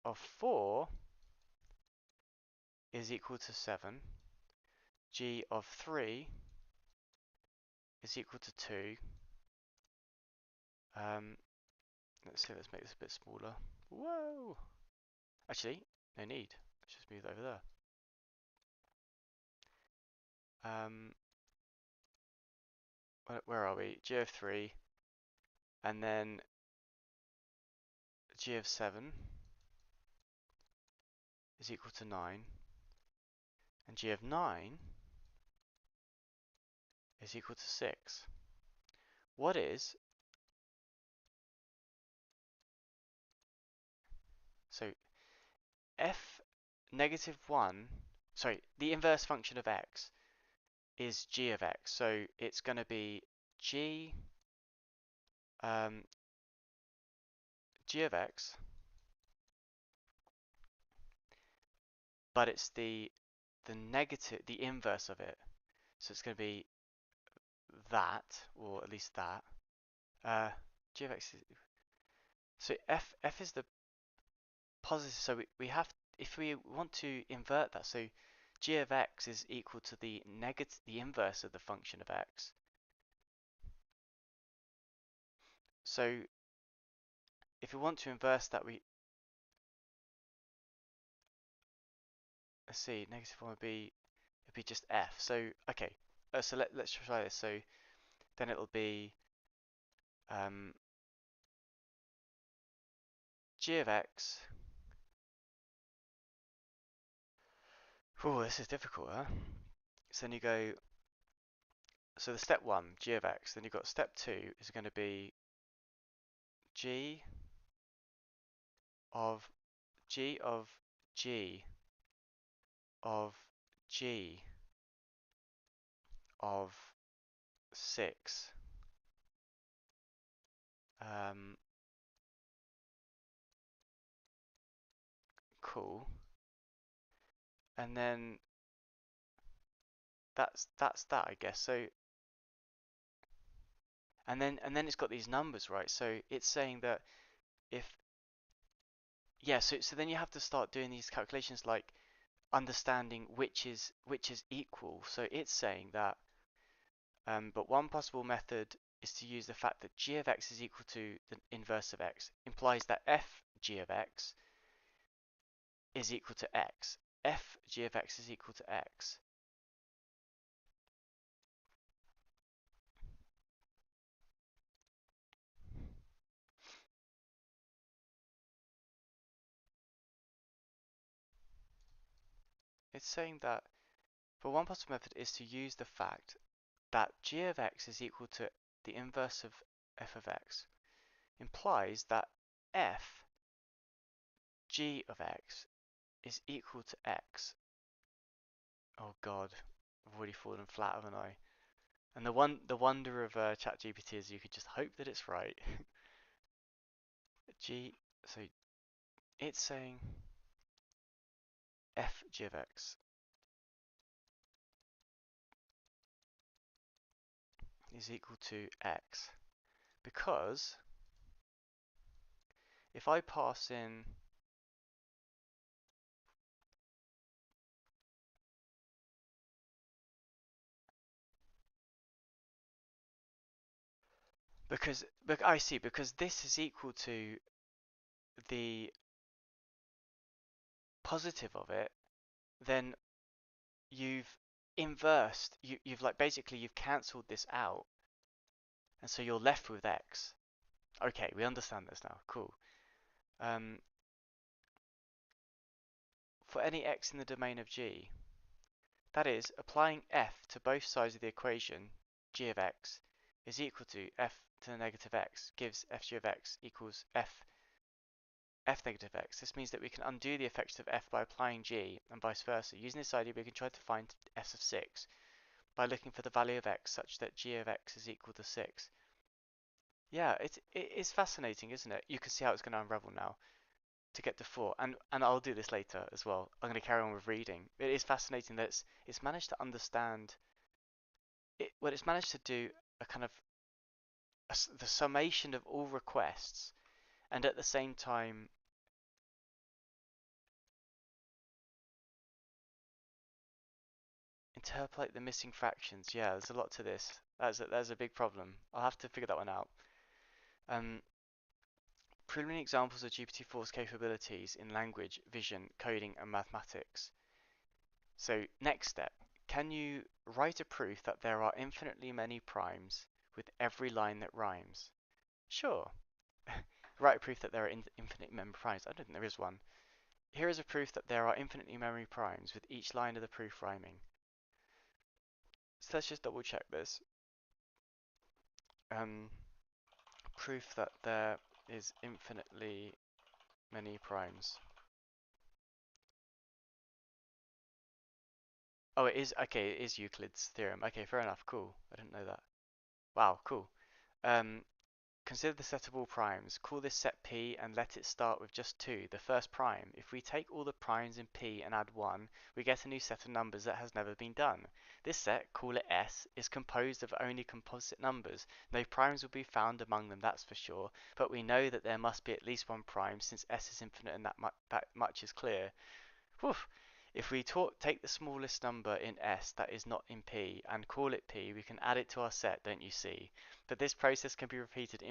of 4 is equal to 7. G of 3 is equal to 2. Let's see, let's make this a bit smaller. Whoa! Actually, no need. Let's just move it over there. Where are we? G of 3, and then G of 7 is equal to 9, and G of 9 is equal to 6. What is, so f -1, sorry, the inverse function of x is g of x, so it's going to be g g of x, but it's the inverse of it, so it's going to be that, or at least that. G of x is, so f is the positive, so we have, if we want to invert that, so g of x is equal to the inverse of the function of x. So if we want to inverse that, let's see, -1 would be, it'd be just f. So okay, so let's try this. So then it'll be g of x. Oh, this is difficult, huh? So then you go, so the step 1, g of x, then you've got step 2 is going to be g of g of g of g of 6. Cool. And then that's that, I guess. So and then it's got these numbers, right? So it's saying that if, yeah, so then you have to start doing these calculations, like understanding which is equal. So it's saying that but one possible method is to use the fact that g of x is equal to the inverse of x, implies that f g of x is equal to x. F g of x is equal to x. It's saying that, but one possible method is to use the fact that g of x is equal to the inverse of f of x, implies that f g of x is equal to x. Oh god, I've already fallen flat, haven't I? And the wonder of ChatGPT is you could just hope that it's right. G, so it's saying f g of x is equal to x, because if I pass in, I see, because this is equal to the positive of it, then you've inversed, you've like basically you've cancelled this out, and so you're left with x. Okay, we understand this now. Cool. Um, for any x in the domain of G, that is, applying f to both sides of the equation, g of x is equal to f to the negative x gives fg of x equals f negative x. This means that we can undo the effects of f by applying g, and vice versa. Using this idea, we can try to find s of 6 by looking for the value of x such that g of x is equal to 6. Yeah, it's fascinating, isn't it? You can see how it's going to unravel now to get to 4, and I'll do this later as well. I'm going to carry on with reading. It is fascinating that it's managed to understand it. Well, it's managed to do a kind of the summation of all requests, and at the same time interpolate the missing fractions. Yeah, there's a lot to this. That's a big problem. I'll have to figure that one out. Um, Preliminary examples of GPT-4's capabilities in language, vision, coding, and mathematics. So next step, can you write a proof that there are infinitely many primes with every line that rhymes? Sure. Write a proof that there are infinitely many primes. I don't think there is one. Here is a proof that there are infinitely many primes with each line of the proof rhyming. So let's just double check this. Proof that there is infinitely many primes. Oh, it is, okay, it is Euclid's theorem. Okay, fair enough, cool. I didn't know that. Wow, cool. Um, Consider the set of all primes. Call this set P and let it start with just 2, the first prime. If we take all the primes in P and add 1, we get a new set of numbers that has never been done. This set, call it S, is composed of only composite numbers. No primes will be found among them, that's for sure, but we know that there must be at least one prime since S is infinite and that much is clear. Whew. If we take the smallest number in S that is not in P and call it P, we can add it to our set, don't you see? But this process can be repeated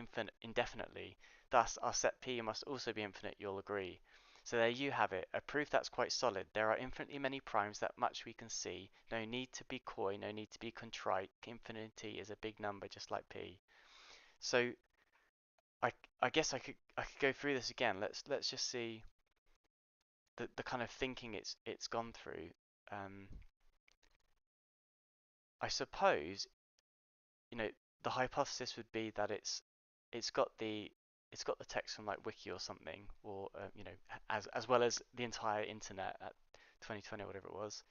indefinitely. Thus, our set P must also be infinite, you'll agree. So there you have it, a proof that's quite solid. There are infinitely many primes, that much we can see. No need to be coy, no need to be contrite. Infinity is a big number just like P. So I I guess I could go through this again. Let's just see the kind of thinking it's gone through. Um, I suppose, you know, the hypothesis would be that it's got the it's got the text from like Wiki or something, or you know, as well as the entire internet at 2020 or whatever it was,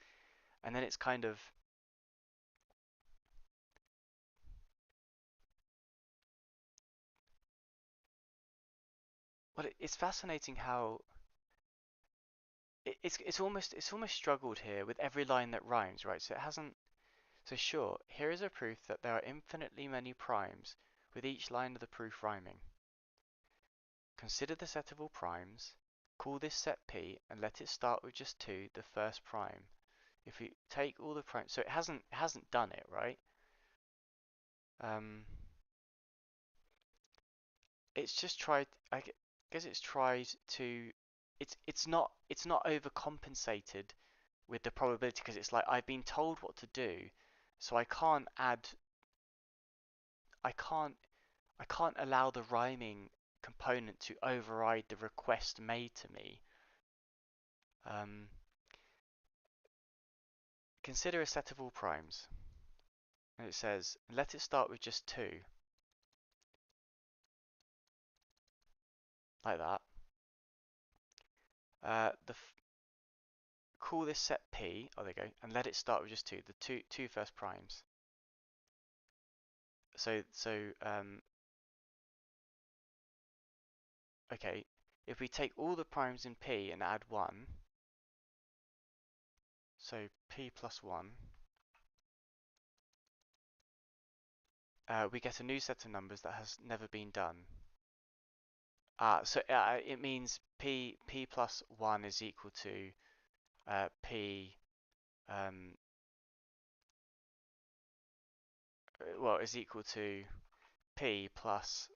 and then it's kind of, well, it's fascinating how it's almost struggled here with every line that rhymes, right? So it hasn't. So sure, here is a proof that there are infinitely many primes with each line of the proof rhyming. Consider the set of all primes, call this set P and let it start with just 2, the first prime. If we take all the primes, so it hasn't done it, right? Um, it's just tried, I guess it's tried to, it's not overcompensated with the probability, because it's like I've been told what to do, so I can't I can't allow the rhyming component to override the request made to me. Um, Consider a set of all primes. And it says, let it start with just 2, like that. Call this set P, oh there you go, and let it start with just 2, the two first primes. So okay, if we take all the primes in P and add 1, so P plus 1, we get a new set of numbers that has never been done. So it means P plus 1 is equal to P, well, is equal to P plus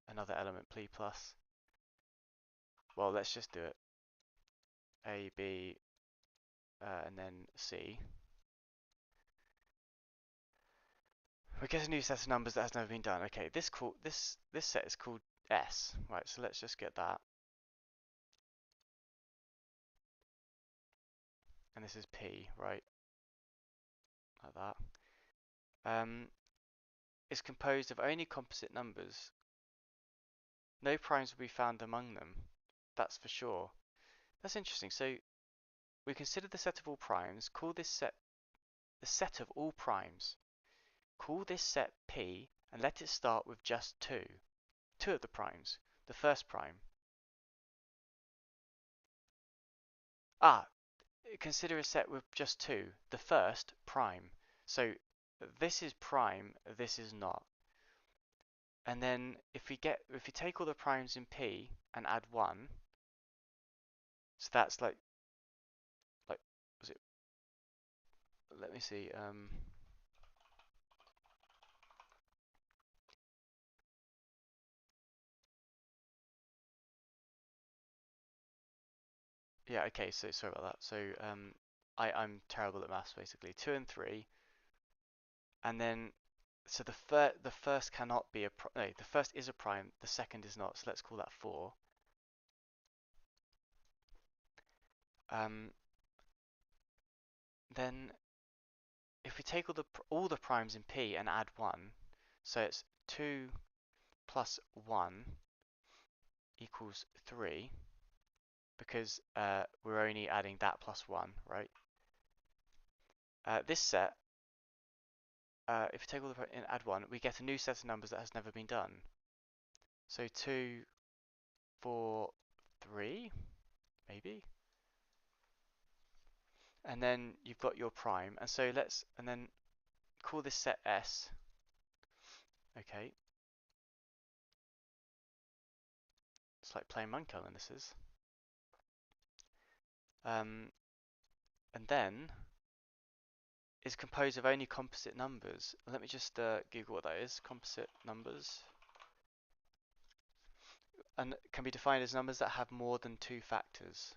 another element, P plus, well, let's just do it. A, B, and then C. We get a new set of numbers that has never been done. Okay, this set is called S, right? So let's just get that, and this is P, right? Like that. It's composed of only composite numbers. No primes will be found among them. That's for sure. That's interesting. So we consider the set of all primes. Call this set the set of all primes. Call this set P and let it start with just two of the primes. The first prime. Consider a set with just two. The first prime. So this is prime, this is not. And then if we take all the primes in P and add 1, so that's like was it, let me see, yeah, okay, so sorry about that. So I'm terrible at maths basically. 2 and 3, and then so the first cannot be a no, the first is a prime, the second is not. So let's call that 4. Then if we take all the primes in P and add 1, so it's 2 plus 1 equals 3, because we're only adding that plus 1, right? This set, if we take all the and add 1, we get a new set of numbers that has never been done. So 2, 4, 3, maybe? And then you've got your prime, and so and then call this set S. Okay. It's like playing Monkey Island, this is. And then is composed of only composite numbers. Let me just Google what that is. Composite numbers. And can be defined as numbers that have more than 2 factors.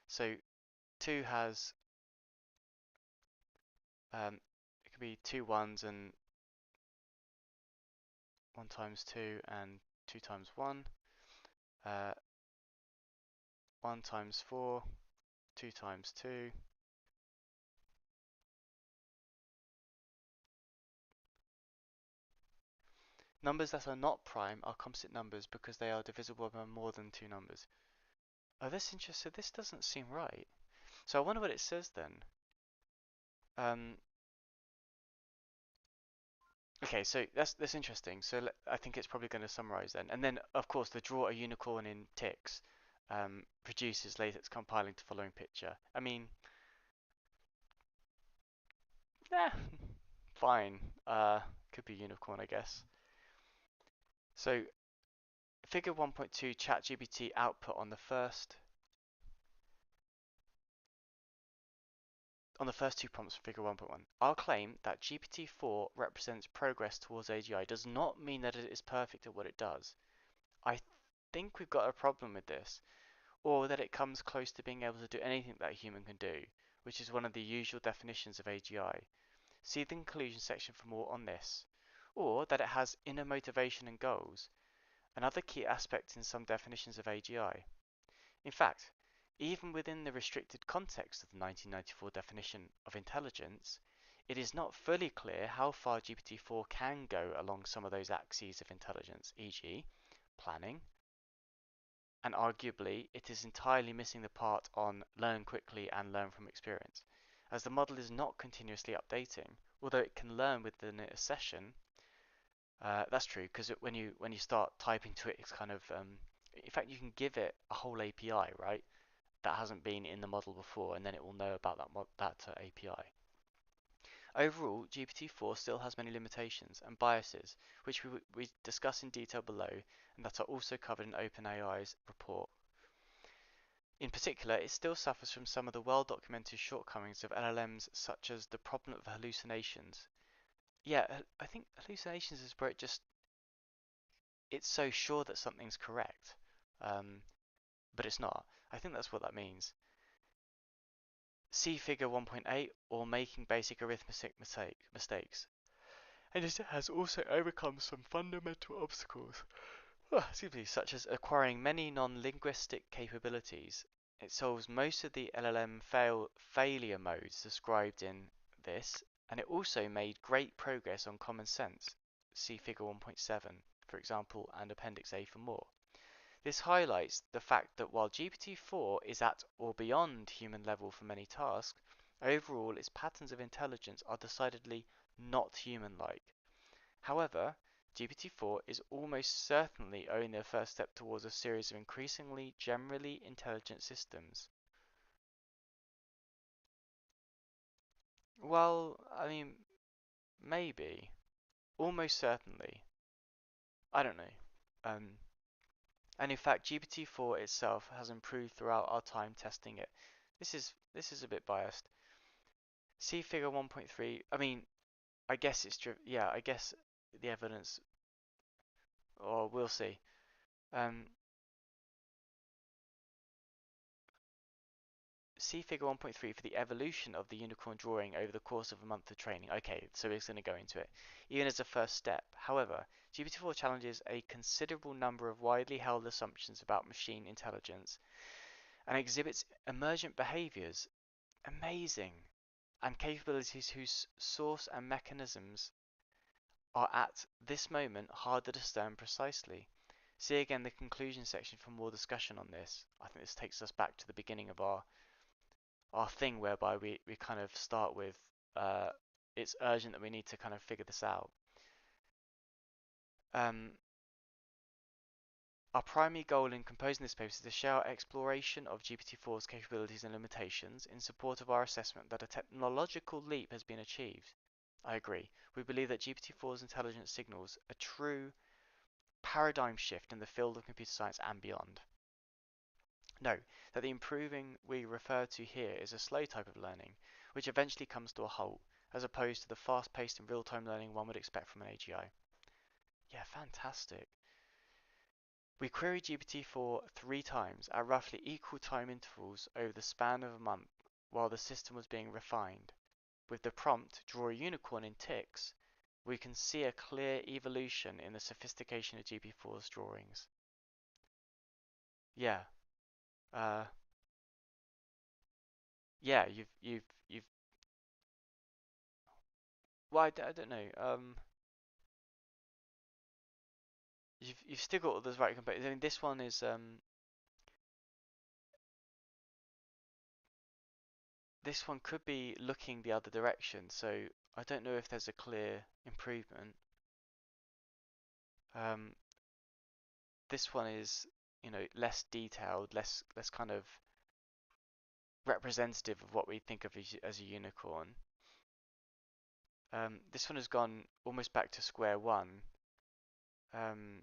So 2 has, it could be 2 ones and 1 times 2 and 2 times 1. 1 times 4, 2 times 2. Numbers that are not prime are composite numbers because they are divisible by more than 2 numbers. Oh, that's interesting. So this doesn't seem right. So I wonder what it says then. Okay, so that's interesting. So I think it's probably going to summarize then. And then, of course, the draw a unicorn in ticks produces latex compiling to following picture. I mean, fine. Could be unicorn, I guess. So figure 1.2 ChatGPT output on the first 2 prompts for figure 1.1. Our claim that GPT-4 represents progress towards AGI does not mean that it is perfect at what it does. I think we've got a problem with this, or that it comes close to being able to do anything that a human can do, which is one of the usual definitions of AGI. See the conclusion section for more on this. Or that it has inner motivation and goals, another key aspect in some definitions of AGI. In fact, even within the restricted context of the 1994 definition of intelligence, it is not fully clear how far GPT-4 can go along some of those axes of intelligence, e.g., planning, and arguably it is entirely missing the part on learn quickly and learn from experience, as the model is not continuously updating, although it can learn within a session. That's true, because when you start typing to it, it's kind of In fact, you can give it a whole API, right? That hasn't been in the model before, and then it will know about that API. Overall, GPT-4 still has many limitations and biases, which we discuss in detail below, and that are also covered in OpenAI's report. In particular, it still suffers from some of the well-documented shortcomings of LLMs, such as the problem of hallucinations. Yeah, I think hallucinations is where it's so sure that something's correct, um, but it's not. I think that's what that means. See figure 1.8, or making basic arithmetic mistakes. And it has also overcome some fundamental obstacles, excuse me, such as acquiring many non-linguistic capabilities. It solves most of the LLM failure modes described in this, and it also made great progress on common sense. See figure 1.7, for example, and Appendix A for more. This highlights the fact that while GPT-4 is at or beyond human level for many tasks, overall its patterns of intelligence are decidedly not human-like. However, GPT-4 is almost certainly only the first step towards a series of increasingly generally intelligent systems. Well, I mean, maybe. Almost certainly. I don't know. And in fact, GPT-4 itself has improved throughout our time testing it. This is a bit biased. See figure 1.3. I mean, I guess it's true. Yeah, I guess the evidence, or we'll see. Um, See figure 1.3 for the evolution of the unicorn drawing over the course of a month of training. Okay, so it's going to go into it. Even as a first step. However, GPT-4 challenges a considerable number of widely held assumptions about machine intelligence and exhibits emergent behaviors, amazing, and capabilities whose source and mechanisms are at this moment hard to discern precisely. See again the conclusion section for more discussion on this. I think this takes us back to the beginning of our thing whereby we kind of start with uh, it's urgent that we need to kind of figure this out. Um, our primary goal in composing this paper is to share our exploration of GPT-4's capabilities and limitations in support of our assessment that a technological leap has been achieved. I agree. We believe that GPT-4's intelligence signals a true paradigm shift in the field of computer science and beyond. Note that the improving we refer to here is a slow type of learning, which eventually comes to a halt, as opposed to the fast-paced and real-time learning one would expect from an AGI. Yeah, fantastic. We queried GPT-4 3 times at roughly equal time intervals over the span of a month while the system was being refined. With the prompt, draw a unicorn in ticks, we can see a clear evolution in the sophistication of GPT-4's drawings. Yeah, uh, yeah, you've, well, I don't know, you've still got all those right components. I mean, this one is, this one could be looking the other direction, so I don't know if there's a clear improvement. Um, this one is, less detailed, less kind of representative of what we think of as a unicorn. This one has gone almost back to square one. Um,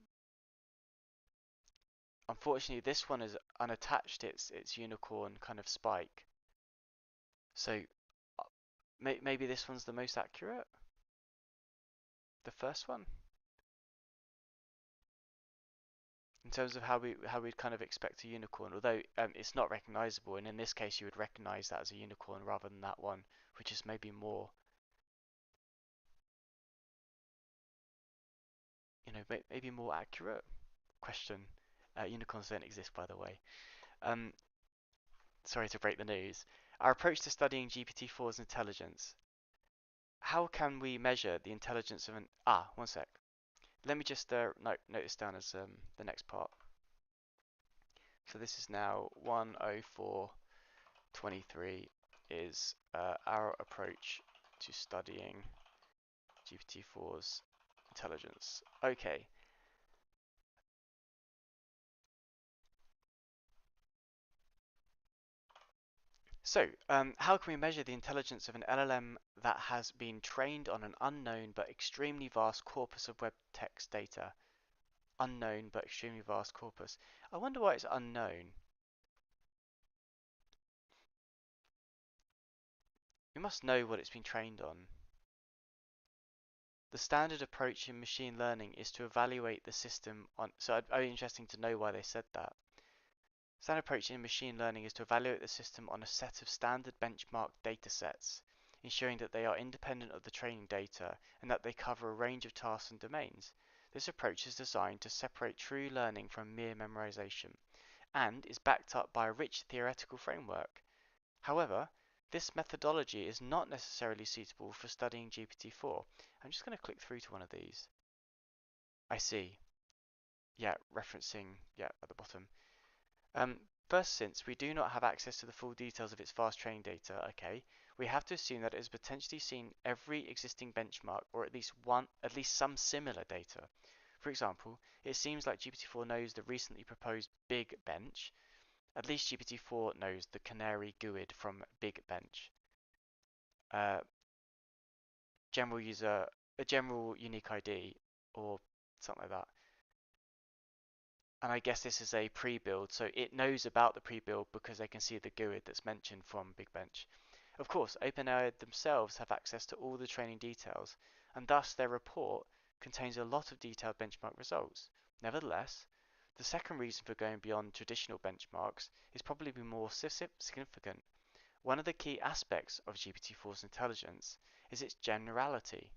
Unfortunately, this one has unattached its unicorn kind of spike. So maybe this one's the most accurate, the first one, in terms of how we'd kind of expect a unicorn. Although it's not recognizable, and in this case, you would recognize that as a unicorn rather than that one, which is maybe more, maybe more accurate. Question. Unicorns don't exist, by the way. Um, Sorry to break the news. Our approach to studying GPT-4's intelligence. How can we measure the intelligence of an... One sec. Let me just note this down as the next part. So this is now 104.23 is our approach to studying GPT-4's intelligence. Okay. How can we measure the intelligence of an LLM that has been trained on an unknown but extremely vast corpus of web text data? Unknown but extremely vast corpus. I wonder why it's unknown. We must know what it's been trained on. The standard approach in machine learning is to evaluate the system on. So it'd be interesting to know why they said that. Standard approach in machine learning is to evaluate the system on a set of standard benchmark datasets, ensuring that they are independent of the training data and that they cover a range of tasks and domains. This approach is designed to separate true learning from mere memorization and is backed up by a rich theoretical framework. However, this methodology is not necessarily suitable for studying GPT-4. I'm just going to click through to one of these. I see. Yeah, referencing, yeah, at the bottom. First, since we do not have access to the full details of its fast training data, okay, we have to assume that it has potentially seen every existing benchmark or at least some similar data. For example, it seems like GPT-4 knows the recently proposed Big Bench. At least GPT-4 knows the Canary GUID from Big Bench. Uh, general user, a general unique ID, or something like that. And I guess this is a pre-build, so it knows about the pre-build because they can see the GUID that's mentioned from Big Bench. Of course, OpenAI themselves have access to all the training details, and thus their report contains a lot of detailed benchmark results. Nevertheless, the second reason for going beyond traditional benchmarks is probably more significant. One of the key aspects of GPT-4's intelligence is its generality,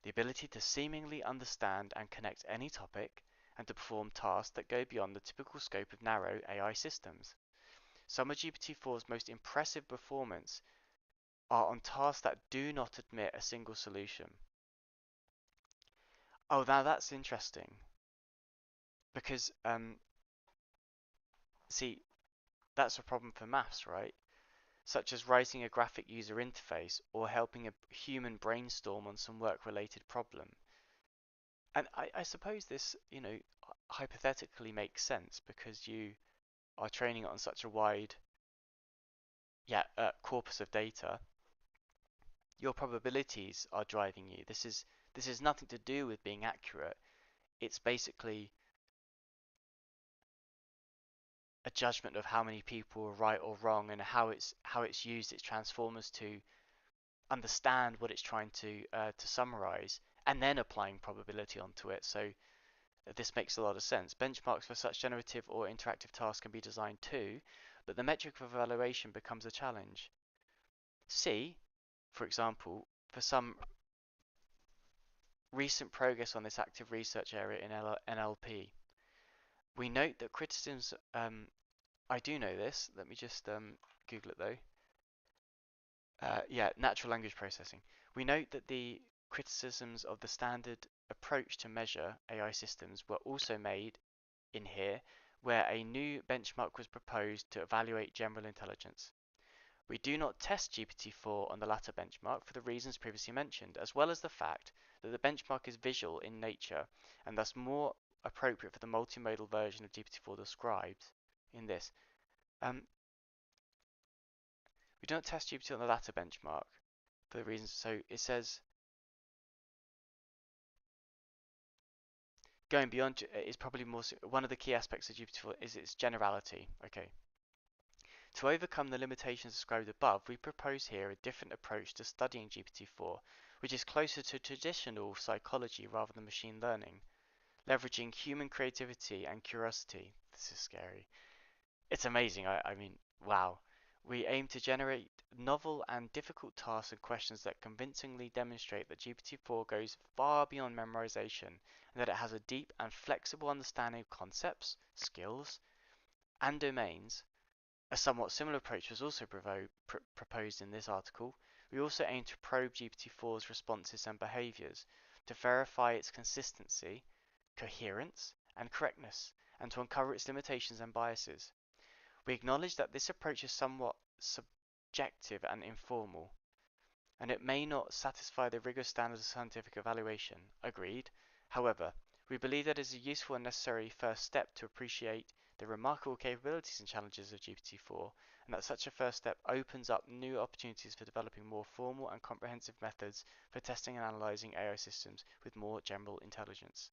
the ability to seemingly understand and connect any topic and to perform tasks that go beyond the typical scope of narrow AI systems. Some of GPT-4's most impressive performance are on tasks that do not admit a single solution. Oh, now that's interesting because see, that's a problem for maths, right? Such as writing a graphic user interface or helping a human brainstorm on some work-related problem. And I suppose this, hypothetically makes sense because you are training it on such a wide, corpus of data. Your probabilities are driving you. This is nothing to do with being accurate. It's basically a judgment of how many people are right or wrong and how it's used its transformers to understand what it's trying to summarize and then applying probability onto it. So this makes a lot of sense. Benchmarks for such generative or interactive tasks can be designed too, but the metric of evaluation becomes a challenge. See, for example, for some recent progress on this active research area in NLP, we note that criticisms, I do know this, let me just Google it though. Yeah, natural language processing. We note that the criticisms of the standard approach to measure AI systems were also made in here, where a new benchmark was proposed to evaluate general intelligence. We do not test GPT-4 on the latter benchmark for the reasons previously mentioned, as well as the fact that the benchmark is visual in nature and thus more appropriate for the multimodal version of GPT-4 described in this. Um, we don't test GPT on the latter benchmark for the reasons. So it says going beyond is probably more. One of the key aspects of GPT-4 is its generality. Okay. To overcome the limitations described above, we propose here a different approach to studying GPT-4, which is closer to traditional psychology rather than machine learning, leveraging human creativity and curiosity. This is scary. It's amazing. I mean, wow. We aim to generate novel and difficult tasks and questions that convincingly demonstrate that GPT-4 goes far beyond memorization and that it has a deep and flexible understanding of concepts, skills, and domains. A somewhat similar approach was also proposed in this article. We also aim to probe GPT-4's responses and behaviors to verify its consistency, coherence, and correctness, and to uncover its limitations and biases. We acknowledge that this approach is somewhat subjective and informal, and it may not satisfy the rigorous standards of scientific evaluation. Agreed. However, we believe that it is a useful and necessary first step to appreciate the remarkable capabilities and challenges of GPT-4, and that such a first step opens up new opportunities for developing more formal and comprehensive methods for testing and analyzing AI systems with more general intelligence.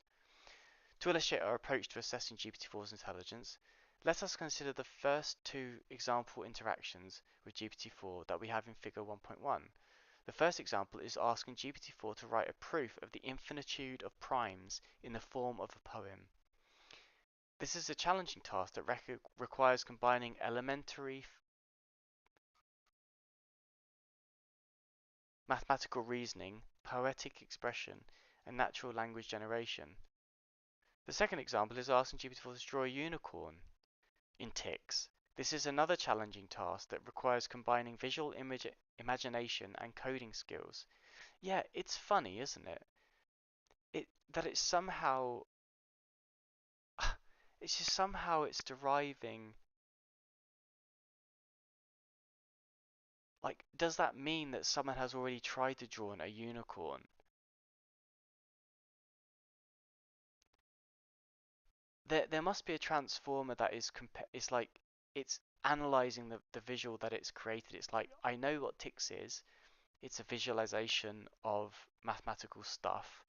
To illustrate our approach to assessing GPT-4's intelligence, let us consider the first two example interactions with GPT-4 that we have in Figure 1.1. The first example is asking GPT-4 to write a proof of the infinitude of primes in the form of a poem. This is a challenging task that requires combining elementary mathematical reasoning, poetic expression, and natural language generation. The second example is asking GPT-4 to draw a unicorn in ticks. This is another challenging task that requires combining visual imagination and coding skills. Yeah, it's funny, isn't it? That it's somehow it's just somehow it's deriving, like, does that mean that someone has already tried to draw a unicorn? There must be a transformer that it's like it's analyzing the visual that it's created. It's like, I know what ticks is. It's a visualization of mathematical stuff.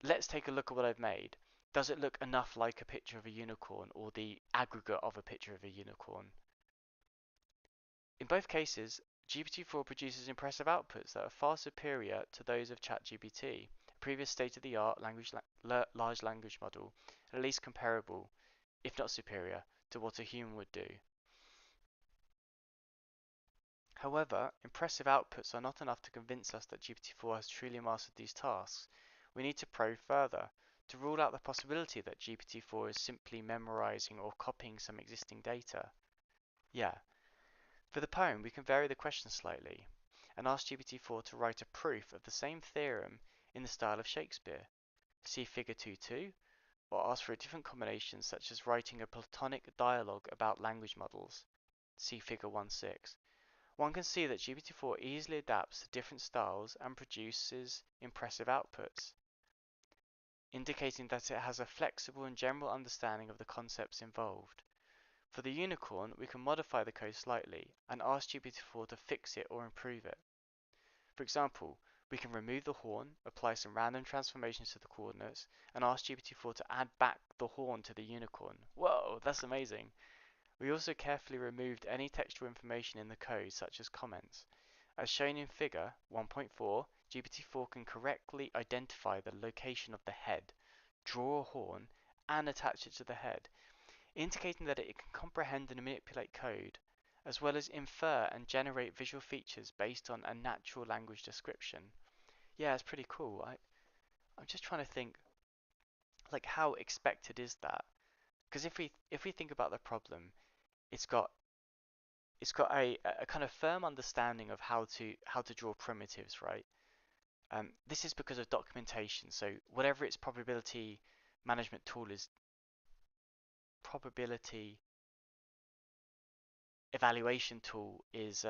Let's take a look at what I've made. Does it look enough like a picture of a unicorn or the aggregate of a picture of a unicorn? In both cases, GPT-4 produces impressive outputs that are far superior to those of ChatGPT, a previous state-of-the-art large language model, at least comparable, if not superior, to what a human would do. However, impressive outputs are not enough to convince us that GPT-4 has truly mastered these tasks. We need to probe further, to rule out the possibility that GPT-4 is simply memorizing or copying some existing data. Yeah. For the poem, we can vary the question slightly and ask GPT-4 to write a proof of the same theorem in the style of Shakespeare. See Figure 2.2, or ask for a different combination such as writing a Platonic dialogue about language models. See Figure 1.6. One can see that GPT-4 easily adapts to different styles and produces impressive outputs, indicating that it has a flexible and general understanding of the concepts involved. For the unicorn, we can modify the code slightly and ask GPT-4 to fix it or improve it. For example, we can remove the horn, apply some random transformations to the coordinates, and ask GPT-4 to add back the horn to the unicorn. Whoa, that's amazing! We also carefully removed any textual information in the code, such as comments. As shown in Figure 1.4, GPT-4 can correctly identify the location of the head, draw a horn, and attach it to the head, indicating that it can comprehend and manipulate code, as well as infer and generate visual features based on a natural language description. Yeah, it's pretty cool. I'm just trying to think, like, how expected is that? Because if we think about the problem, it's got it's got a kind of firm understanding of how to draw primitives, right? This is because of documentation. So whatever its probability management tool is, probability evaluation tool is,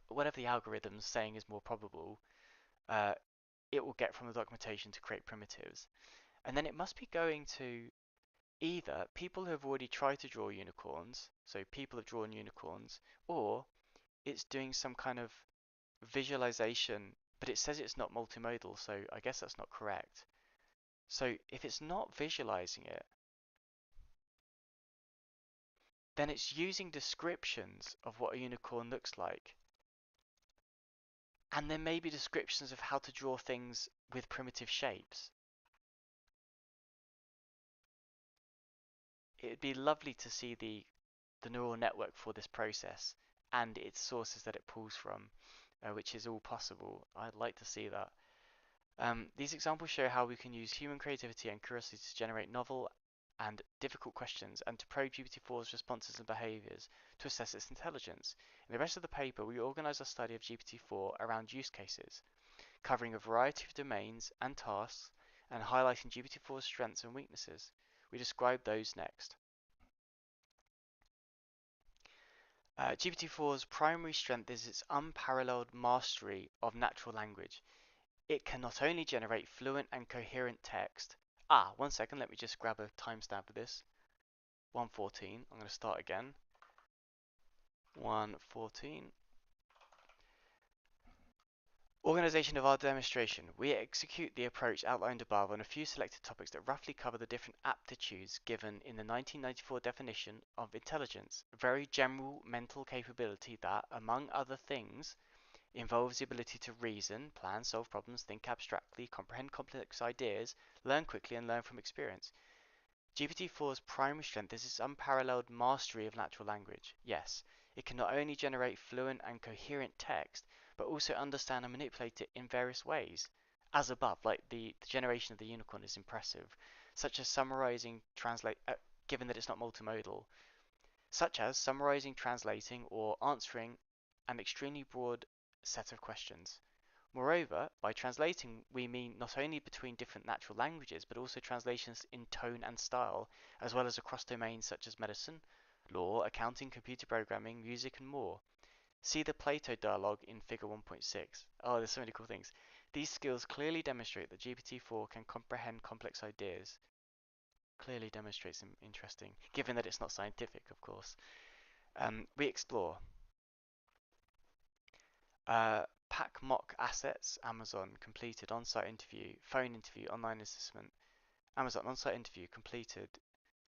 whatever the algorithm's saying is more probable, uh, it will get from the documentation to create primitives. And then it must be going to either people who have already tried to draw unicorns, so people have drawn unicorns, or it's doing some kind of visualization, but it says it's not multimodal, so I guess that's not correct. So if it's not visualizing it, then it's using descriptions of what a unicorn looks like. And there may be descriptions of how to draw things with primitive shapes. It would be lovely to see the neural network for this process and its sources that it pulls from, which is all possible. I'd like to see that. These examples show how we can use human creativity and curiosity to generate novel and difficult questions and to probe GPT-4's responses and behaviors to assess its intelligence. In the rest of the paper, we organize our study of GPT-4 around use cases, covering a variety of domains and tasks and highlighting GPT-4's strengths and weaknesses. We describe those next. GPT-4's primary strength is its unparalleled mastery of natural language. It can not only generate fluent and coherent text, One second, let me just grab a timestamp for this. 1:14. I'm going to start again. 1:14. Organization of our demonstration. We execute the approach outlined above on a few selected topics that roughly cover the different aptitudes given in the 1994 definition of intelligence, a very general mental capability that, among other things, involves the ability to reason, plan, solve problems, think abstractly, comprehend complex ideas, learn quickly, and learn from experience. GPT-4's primary strength is its unparalleled mastery of natural language. Yes, it can not only generate fluent and coherent text, but also understand and manipulate it in various ways. As above, like the generation of the unicorn is impressive, such as summarizing, given that it's not multimodal, such as summarizing, translating, or answering an extremely broad set of questions. Moreover, by translating, we mean not only between different natural languages, but also translations in tone and style, as well as across domains such as medicine, law, accounting, computer programming, music, and more. See the Plato dialogue in Figure 1.6. Oh, there's so many cool things. These skills clearly demonstrate that GPT-4 can comprehend complex ideas. Clearly demonstrates some interesting, given that it's not scientific, of course. We explore. Pack mock assets, Amazon, completed on-site interview, phone interview, online assessment. Amazon on-site interview completed.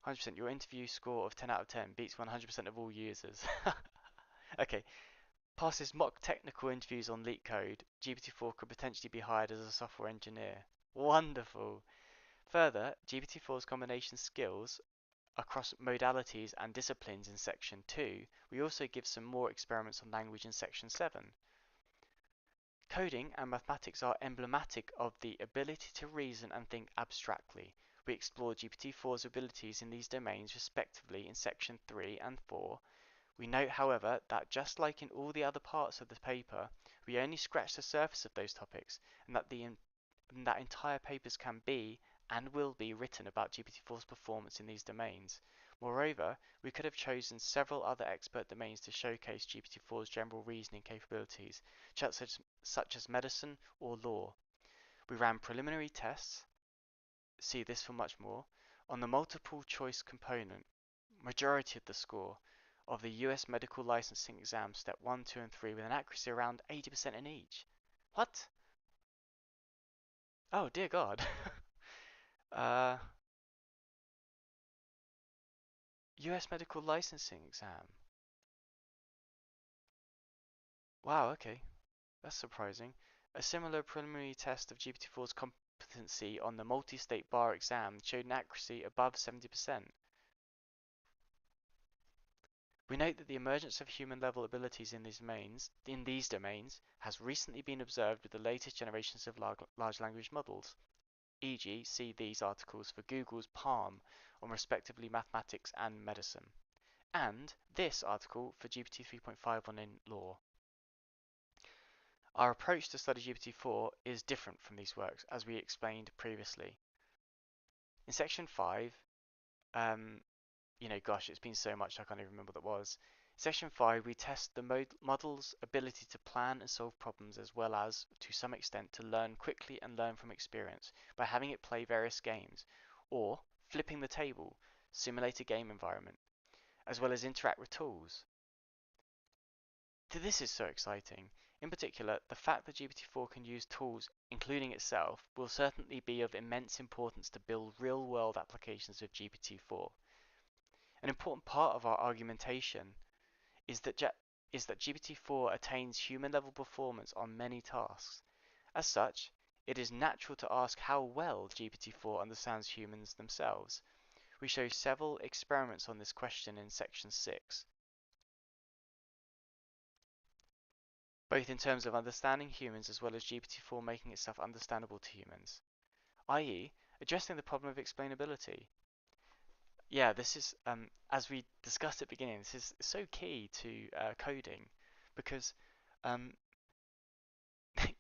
100%. Your interview score of 10 out of 10 beats 100% of all users. Okay. Passes mock technical interviews on leak code. GPT-4 could potentially be hired as a software engineer. Wonderful. Further, GPT-4's combination skills across modalities and disciplines in section 2. We also give some more experiments on language in section 7. Coding and mathematics are emblematic of the ability to reason and think abstractly. We explore GPT-4's abilities in these domains respectively in section 3 and 4. We note, however, that just like in all the other parts of the paper, we only scratch the surface of those topics, and that entire papers can be and will be written about GPT-4's performance in these domains. Moreover, we could have chosen several other expert domains to showcase GPT-4's general reasoning capabilities, such as medicine or law. We ran preliminary tests, see this for much more, on the multiple choice component, majority of the score, of the US medical licensing exam step 1, 2, and 3 with an accuracy around 80% in each. What? Oh, dear God. uh, US medical licensing exam. Wow, okay. That's surprising. A similar preliminary test of GPT-4's competency on the multi-state bar exam showed an accuracy above 70%. We note that the emergence of human-level abilities in these domains has recently been observed with the latest generations of large language models, e.g. see these articles for Google's Palm on respectively mathematics and medicine, and this article for GPT 3.5 on in law. Our approach to study GPT-4 is different from these works, as we explained previously. In section 5, gosh, it's been so much I can't even remember what that was. In section 5, we test the model's ability to plan and solve problems as well as, to some extent, to learn quickly and learn from experience by having it play various games, or flipping the table, simulate a game environment, as well as interact with tools. This is so exciting. In particular, the fact that GPT-4 can use tools, including itself, will certainly be of immense importance to build real-world applications of GPT-4. An important part of our argumentation is that GPT-4 attains human-level performance on many tasks. As such, it is natural to ask how well GPT-4 understands humans themselves. We show several experiments on this question in section 6. Both in terms of understanding humans as well as GPT-4 making itself understandable to humans, i.e. addressing the problem of explainability. Yeah, this is, as we discussed at the beginning, this is so key to coding because um,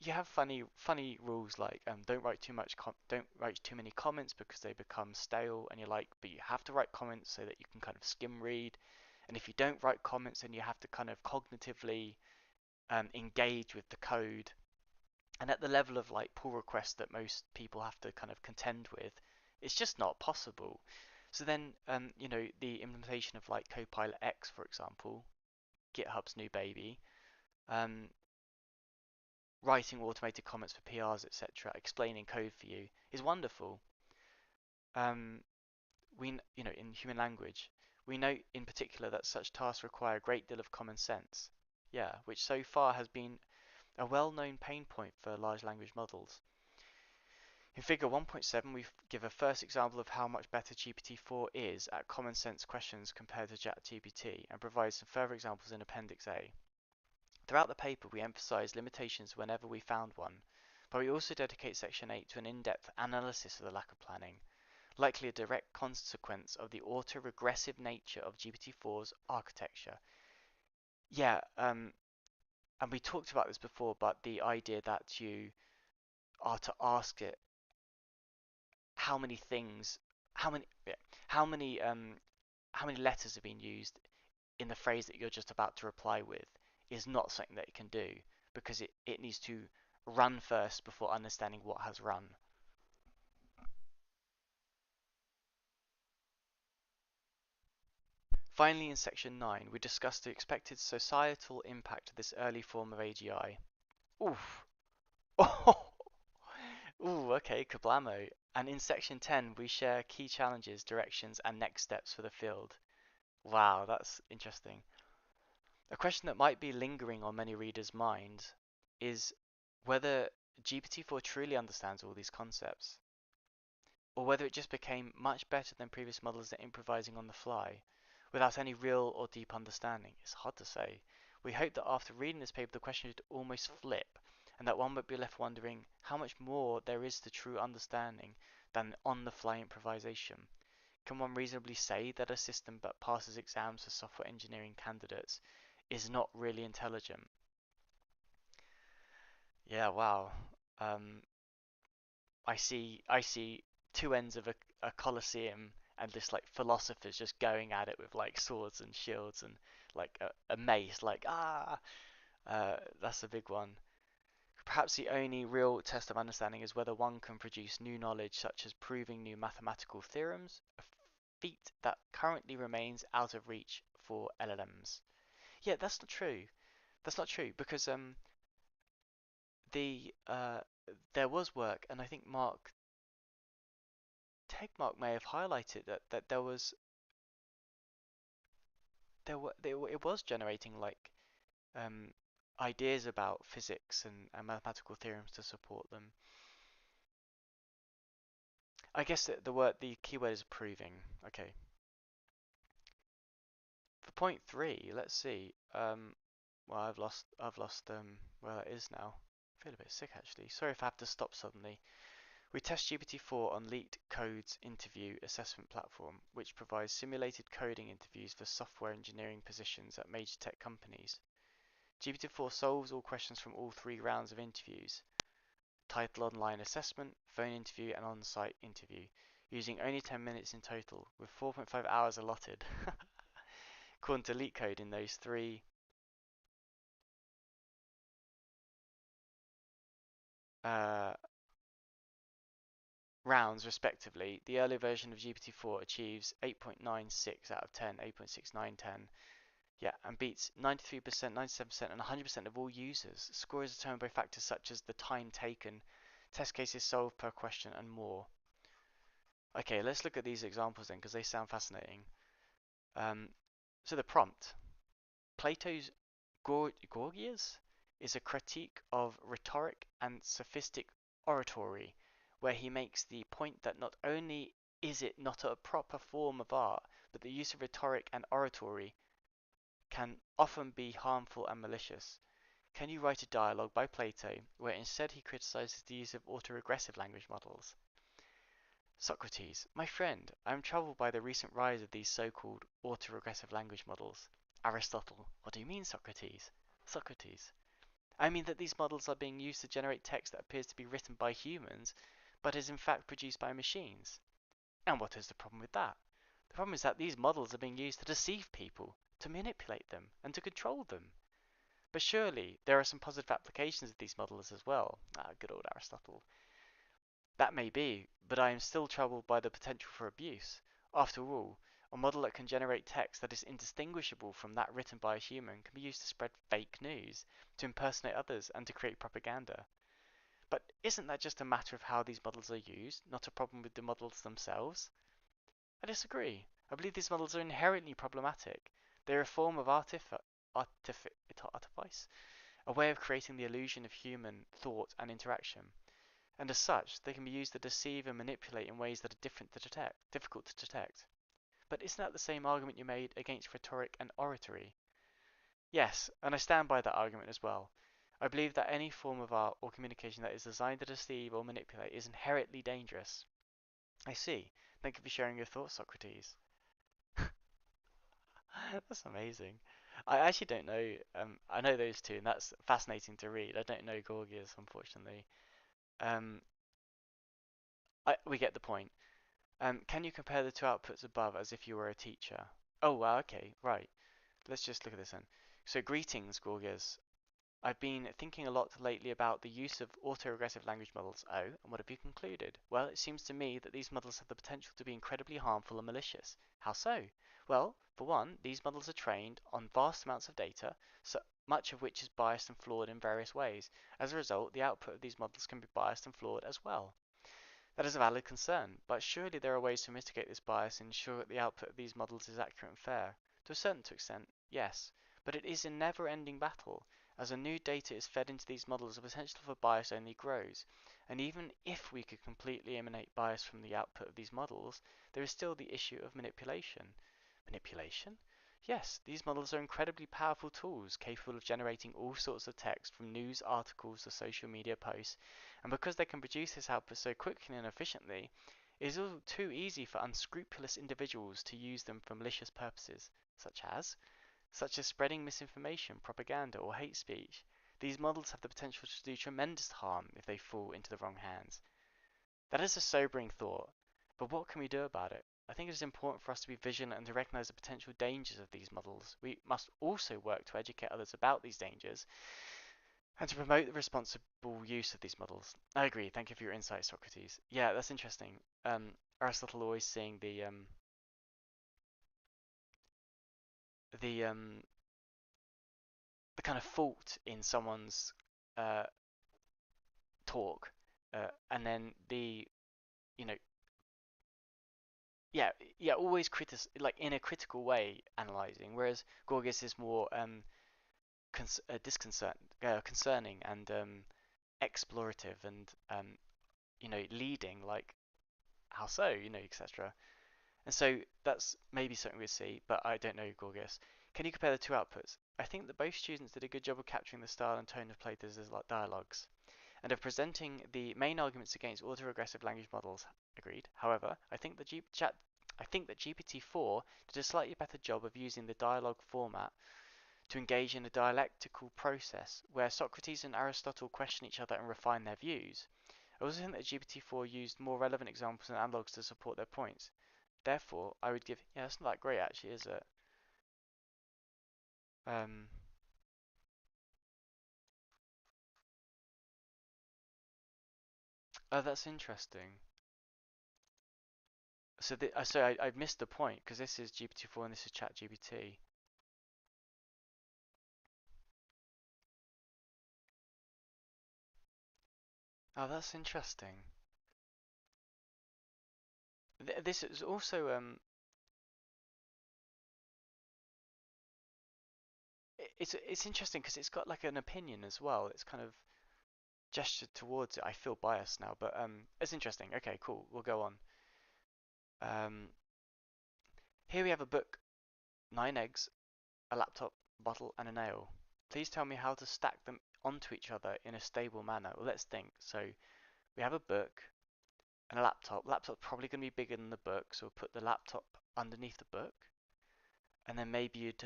you have funny rules like don't write too many comments because they become stale, and you're like, but you have to write comments so that you can kind of skim read, and if you don't write comments, then you have to kind of cognitively engage with the code, and at the level of like pull requests that most people have to kind of contend with, It's just not possible. So then, the implementation of like Copilot X, for example, GitHub's new baby, um, writing automated comments for PRs, etc., explaining code for you is wonderful. Um, in human language, we note in particular that such tasks require a great deal of common sense. Yeah, which so far has been a well-known pain point for large language models. In figure 1.7, we give a first example of how much better GPT-4 is at common sense questions compared to ChatGPT and provide some further examples in Appendix A. Throughout the paper, we emphasize limitations whenever we found one, but we also dedicate section 8 to an in-depth analysis of the lack of planning, likely a direct consequence of the auto-regressive nature of GPT-4's architecture. Yeah, and we talked about this before, but the idea that you are to ask it how many things, how many, yeah, how many, how many letters have been used in the phrase that you're just about to reply with is not something that it can do because it needs to run first before understanding what has run. Finally, in section 9, we discuss the expected societal impact of this early form of AGI. Oof. Ooh, okay, kablamo. And in section 10, we share key challenges, directions, and next steps for the field. Wow, that's interesting. A question that might be lingering on many readers' minds is whether GPT-4 truly understands all these concepts, or whether it just became much better than previous models at improvising on the fly, without any real or deep understanding. It's hard to say. We hope that after reading this paper, the question would almost flip, and that one would be left wondering how much more there is to true understanding than on-the-fly improvisation. Can one reasonably say that a system that passes exams for software engineering candidates is not really intelligent? Yeah, wow. Um, I see two ends of a coliseum and just like philosophers just going at it with like swords and shields and like a mace, like that's a big one. Perhaps the only real test of understanding is whether one can produce new knowledge such as proving new mathematical theorems, a feat that currently remains out of reach for LLMs. Yeah, that's not true. That's not true because the there was work, and I think Tegmark may have highlighted that it was generating like um, ideas about physics and mathematical theorems to support them. I guess the keyword is proving. Okay. For point three, let's see. Well, I've lost where that is now. I feel a bit sick actually. Sorry if I have to stop suddenly. We test GPT-4 on Leet Code's interview assessment platform, which provides simulated coding interviews for software engineering positions at major tech companies. GPT-4 solves all questions from all three rounds of interviews: title online assessment, phone interview, and on-site interview, using only 10 minutes in total, with 4.5 hours allotted. According to LeetCode, in those three uh, rounds, respectively, the earlier version of GPT-4 achieves 8.96 out of 10, 8.69, 10, yeah, and beats 93%, 97%, and 100% of all users. Score is determined by factors such as the time taken, test cases solved per question, and more. Okay, let's look at these examples then, because they sound fascinating. Um, so the prompt. Plato's Gorgias is a critique of rhetoric and sophistic oratory, where he makes the point that not only is it not a proper form of art, but the use of rhetoric and oratory can often be harmful and malicious. Can you write a dialogue by Plato where instead he criticizes the use of autoregressive language models? Socrates: my friend, I am troubled by the recent rise of these so-called autoregressive language models. Aristotle: what do you mean, Socrates? Socrates: I mean that these models are being used to generate text that appears to be written by humans, but is in fact produced by machines. And what is the problem with that? The problem is that these models are being used to deceive people, to manipulate them, and to control them. But surely there are some positive applications of these models as well. Ah, good old Aristotle. That may be, but I am still troubled by the potential for abuse. After all, a model that can generate text that is indistinguishable from that written by a human can be used to spread fake news, to impersonate others, and to create propaganda. But isn't that just a matter of how these models are used, not a problem with the models themselves? I disagree. I believe these models are inherently problematic. They're a form of artifice, a way of creating the illusion of human thought and interaction. And as such, they can be used to deceive and manipulate in ways that are difficult to detect. But isn't that the same argument you made against rhetoric and oratory? Yes, and I stand by that argument as well. I believe that any form of art or communication that is designed to deceive or manipulate is inherently dangerous. I see. Thank you for sharing your thoughts, Socrates. That's amazing. I actually don't know. I know those two, and that's fascinating to read. I don't know Gorgias, unfortunately. Um, we get the point. Can you compare the two outputs above as if you were a teacher? Oh, wow, okay, right. Let's just look at this then. So, greetings, Gorgias. I've been thinking a lot lately about the use of autoregressive language models. Oh, and what have you concluded? Well, it seems to me that these models have the potential to be incredibly harmful and malicious. How so? Well, for one, these models are trained on vast amounts of data, so much of which is biased and flawed in various ways. As a result, the output of these models can be biased and flawed as well. That is a valid concern, but surely there are ways to mitigate this bias and ensure that the output of these models is accurate and fair. To a certain extent, yes, but it is a never-ending battle. As a new data is fed into these models, the potential for bias only grows. And even if we could completely eliminate bias from the output of these models, there is still the issue of manipulation. Manipulation? Yes, these models are incredibly powerful tools capable of generating all sorts of text from news articles to social media posts, and because they can produce this output so quickly and efficiently, it is all too easy for unscrupulous individuals to use them for malicious purposes, such as spreading misinformation, propaganda, or hate speech. These models have the potential to do tremendous harm if they fall into the wrong hands. That is a sobering thought, but what can we do about it? I think it is important for us to be vigilant and to recognize the potential dangers of these models. We must also work to educate others about these dangers and to promote the responsible use of these models. I agree. Thank you for your insight, Socrates. Yeah, that's interesting. Aristotle always seeing the the kind of fault in someone's uh, talk, and then the you know yeah yeah always like in a critical way analyzing, whereas Gorgias is more concerning and explorative and leading, like how so, etc. And so that's maybe something we'll see, but I don't know Gorgias. Can you compare the two outputs? I think that both students did a good job of capturing the style and tone of Plato's dialogues, and of presenting the main arguments against autoregressive language models. Agreed. However, I think that GPT-4 did a slightly better job of using the dialogue format to engage in a dialectical process where Socrates and Aristotle question each other and refine their views. I also think that GPT-4 used more relevant examples and analogs to support their points. Therefore, I would give. Yeah, that's not that great actually, is it? Um, oh, that's interesting. I've missed the point because this is GPT-4 and this is ChatGPT. Oh, that's interesting. This is also it's interesting because it's got like an opinion as well. It's kind of gestured towards it. I feel biased now, but it's interesting. Okay, cool. We'll go on. Um, here we have a book, nine eggs, a laptop, bottle, and a nail. Please tell me how to stack them onto each other in a stable manner. Well, let's think. So we have a book and a laptop. Laptop's probably going to be bigger than the book, so we'll put the laptop underneath the book, and then maybe you'd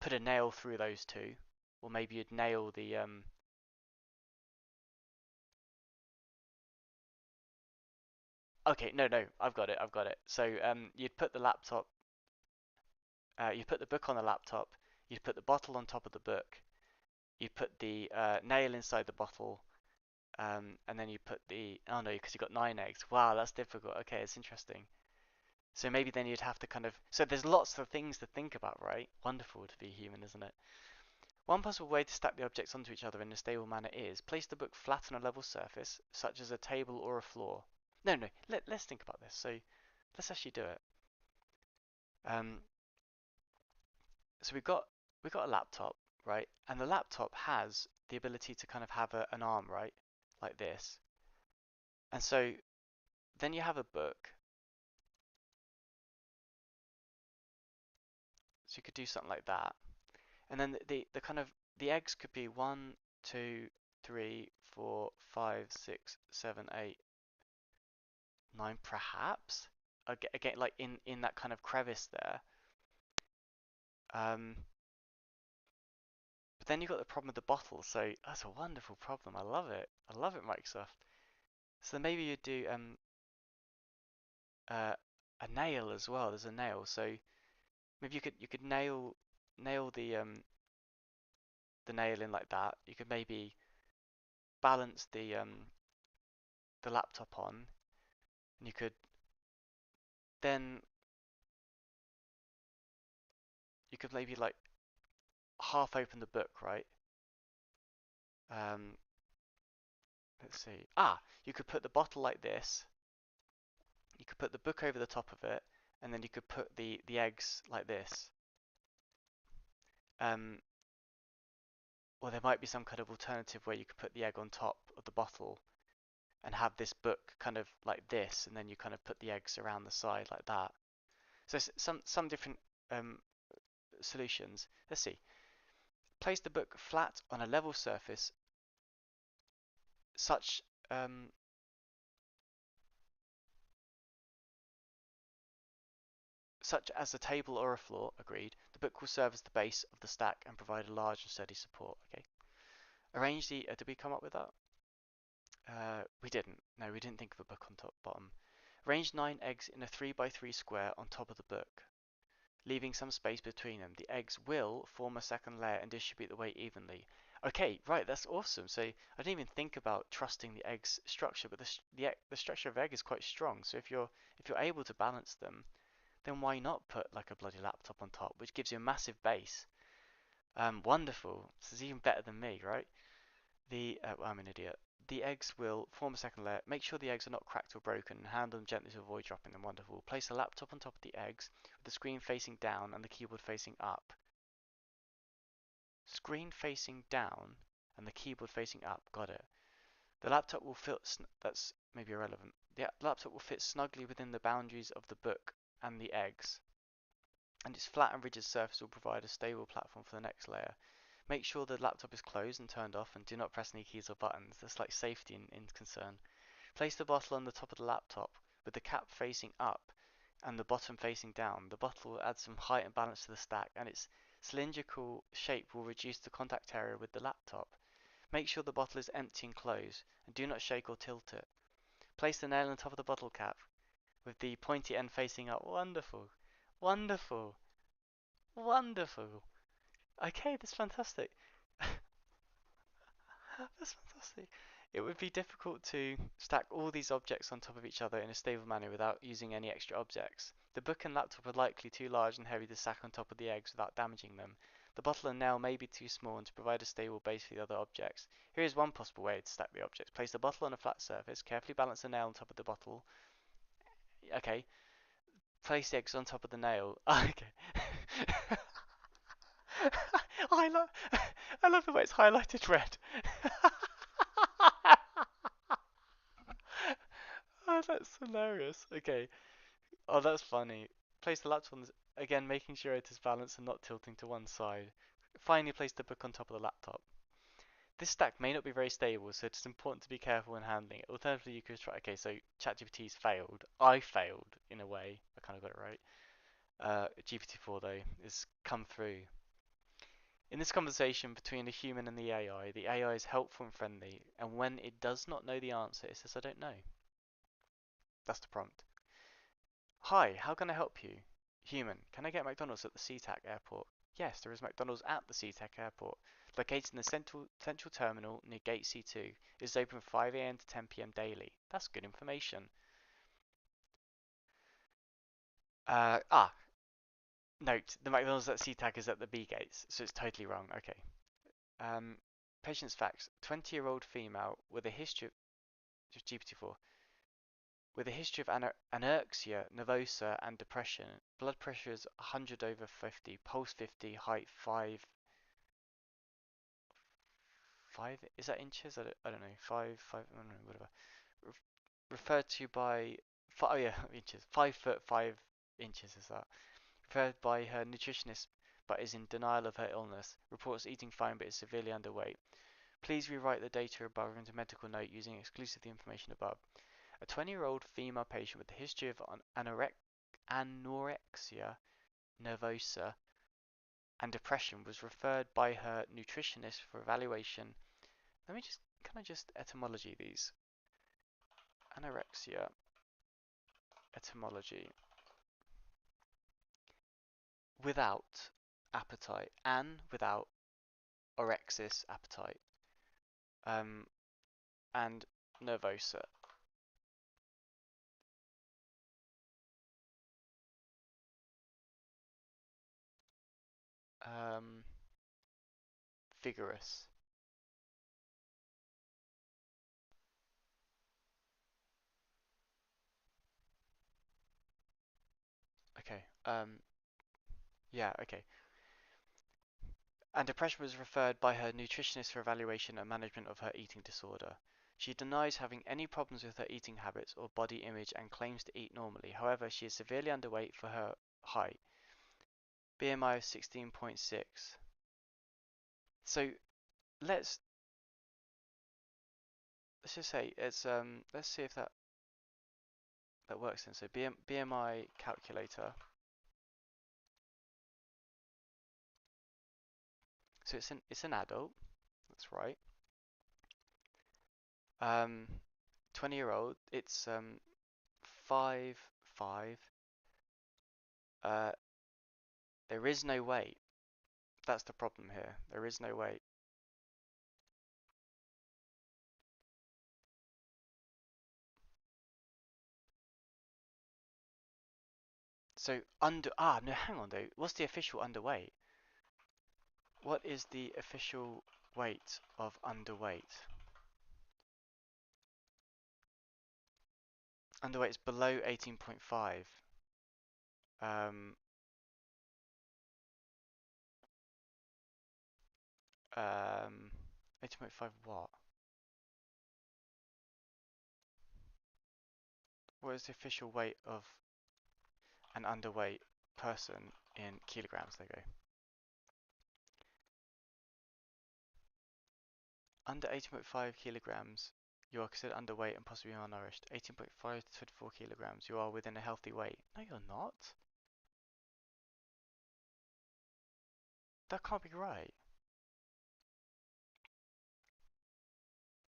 put a nail through those two, or maybe you'd nail the Okay, no, no, I've got it, I've got it. So you'd put the laptop, you'd put the book on the laptop, you'd put the bottle on top of the book, you'd put the nail inside the bottle, and then you put the, oh no, because you got 9 eggs. Wow, that's difficult. Okay, it's interesting. So maybe then you'd have to kind of, so there's lots of things to think about, right? Wonderful to be human, isn't it? One possible way to stack the objects onto each other in a stable manner is place the book flat on a level surface, such as a table or a floor. No, no, let's think about this. So let's actually do it. Um, so we got a laptop, right? And the laptop has the ability to kind of have an arm, right? Like this. And so then you have a book. So you could do something like that. And then the kind of the eggs could be 1, 2, 3, 4, 5, 6, 7, 8, 9, perhaps. Again, like in that kind of crevice there. But then you've got the problem with the bottle. So that's a wonderful problem. I love it. I love it, Microsoft. So maybe you do uh, a nail as well. There's a nail. So maybe you could nail the nail in like that. You could maybe balance the laptop on, and you could then you could maybe like half open the book, right? Um, let's see. You could put the bottle like this. You could put the book over the top of it, and then you could put the eggs like this. Um, or there might be some kind of alternative where you could put the egg on top of the bottle and have this book kind of like this, and then you kind of put the eggs around the side like that. So some different solutions. Let's see. Place the book flat on a level surface, such um, such as a table or a floor. Agreed. The book will serve as the base of the stack and provide a large and sturdy support. Okay. Arrange the. Did we come up with that? We didn't. No, we didn't think of a book on top bottom. Arrange 9 eggs in a 3 by 3 square on top of the book, leaving some space between them. The eggs will form a second layer and distribute the weight evenly. Okay, right, that's awesome. So I didn't even think about trusting the egg's structure, but the structure of egg is quite strong. So if you're able to balance them, then why not put like a bloody laptop on top, which gives you a massive base? Wonderful. This is even better than me, right? Well, I'm an idiot. The eggs will form a second layer. Make sure the eggs are not cracked or broken and handle them gently to avoid dropping them. Wonderful. Place a laptop on top of the eggs with the screen facing down and the keyboard facing up. Screen facing down and the keyboard facing up. Got it. The laptop will fit. That's maybe irrelevant. The laptop will fit snugly within the boundaries of the book and the eggs, and its flat and rigid surface will provide a stable platform for the next layer. Make sure the laptop is closed and turned off and do not press any keys or buttons. That's like safety in concern. Place the bottle on the top of the laptop with the cap facing up and the bottom facing down. The bottle will add some height and balance to the stack, and its cylindrical shape will reduce the contact area with the laptop. Make sure the bottle is empty and closed, and do not shake or tilt it. Place the nail on top of the bottle cap with the pointy end facing up. Wonderful. Wonderful. Wonderful. Okay, that's fantastic. That's fantastic. It would be difficult to stack all these objects on top of each other in a stable manner without using any extra objects. The book and laptop are likely too large and heavy to stack on top of the eggs without damaging them. The bottle and nail may be too small and to provide a stable base for the other objects. Here is one possible way to stack the objects. Place the bottle on a flat surface, carefully balance the nail on top of the bottle. Okay. Place the eggs on top of the nail. Okay. I love I love the way it's highlighted red. Oh, that's hilarious. Okay. Oh, that's funny. Place the laptop on this, again, making sure it is balanced and not tilting to one side. Finally, place the book on top of the laptop. This stack may not be very stable, so it is important to be careful when handling it. Alternatively, you could try. Okay, so ChatGPT's failed. I failed in a way. I kind of got it right. GPT-4 though is come through. In this conversation between the human and the AI is helpful and friendly, and when it does not know the answer, it says, I don't know. That's the prompt. Hi, how can I help you? Human. Can I get McDonald's at the SeaTac airport? Yes, there is McDonald's at the SeaTac airport. Located in the central terminal near Gate C2. It is open from 5 a.m. to 10 p.m. daily. That's good information. Note, the McDonald's at SeaTac is at the B gates, so it's totally wrong. Okay. Patient's facts. 20-year-old female with a history of just GPT-4 with a history of anorexia nervosa and depression. Blood pressure is 100/50, pulse 50, height 5, is that inches? I don't know. 5, I don't know, whatever. Referred to by, oh yeah, inches. 5 foot 5 inches is that. Referred by her nutritionist, but is in denial of her illness. Reports eating fine, but is severely underweight. Please rewrite the data above into a medical note using exclusively the information above. A 20-year-old female patient with a history of anorexia nervosa and depression was referred by her nutritionist for evaluation. Can I just etymology these? Anorexia, etymology. Without appetite, without orexis, appetite, and nervosa. Vigorous. Okay. Yeah, okay. And depression was referred by her nutritionist for evaluation and management of her eating disorder. She denies having any problems with her eating habits or body image and claims to eat normally. However, she is severely underweight for her height. BMI of 16.6. So let's just say it's let's see if that works then. So BMI calculator. So it's an adult. That's right. 20-year-old. It's 5'5". Uh, there is no weight. That's the problem here. There is no weight. So no, hang on though. What's the official underweight? What is the official weight of underweight? Underweight is below 18.5. 18.5 what? What is the official weight of an underweight person in kilograms? There you go. Under 18.5 kilograms, you are considered underweight and possibly malnourished. 18.5 to 24 kilograms, you are within a healthy weight. No, you're not. That can't be right.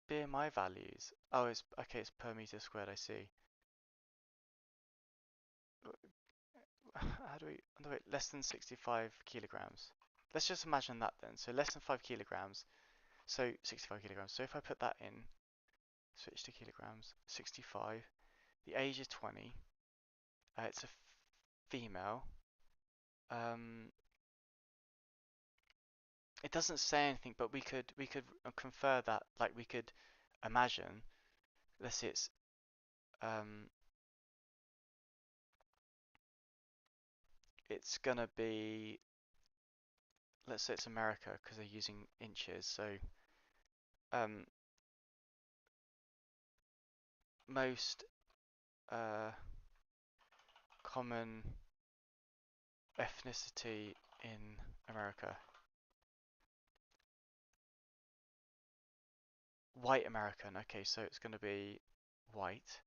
BMI values. Oh, it's okay. It's per meter squared. I see. How do we underweight? Less than 65 kilograms. Let's just imagine that then. So less than 5 kilograms. So 65 kilograms. So if I put that in, switch to kilograms. 65. The age is 20. It's a female. It doesn't say anything, but we could confer that. Like we could imagine. Let's say it's gonna be, let's say it's America because they're using inches. So um, most common ethnicity in America. White American. Okay, so it's going to be white.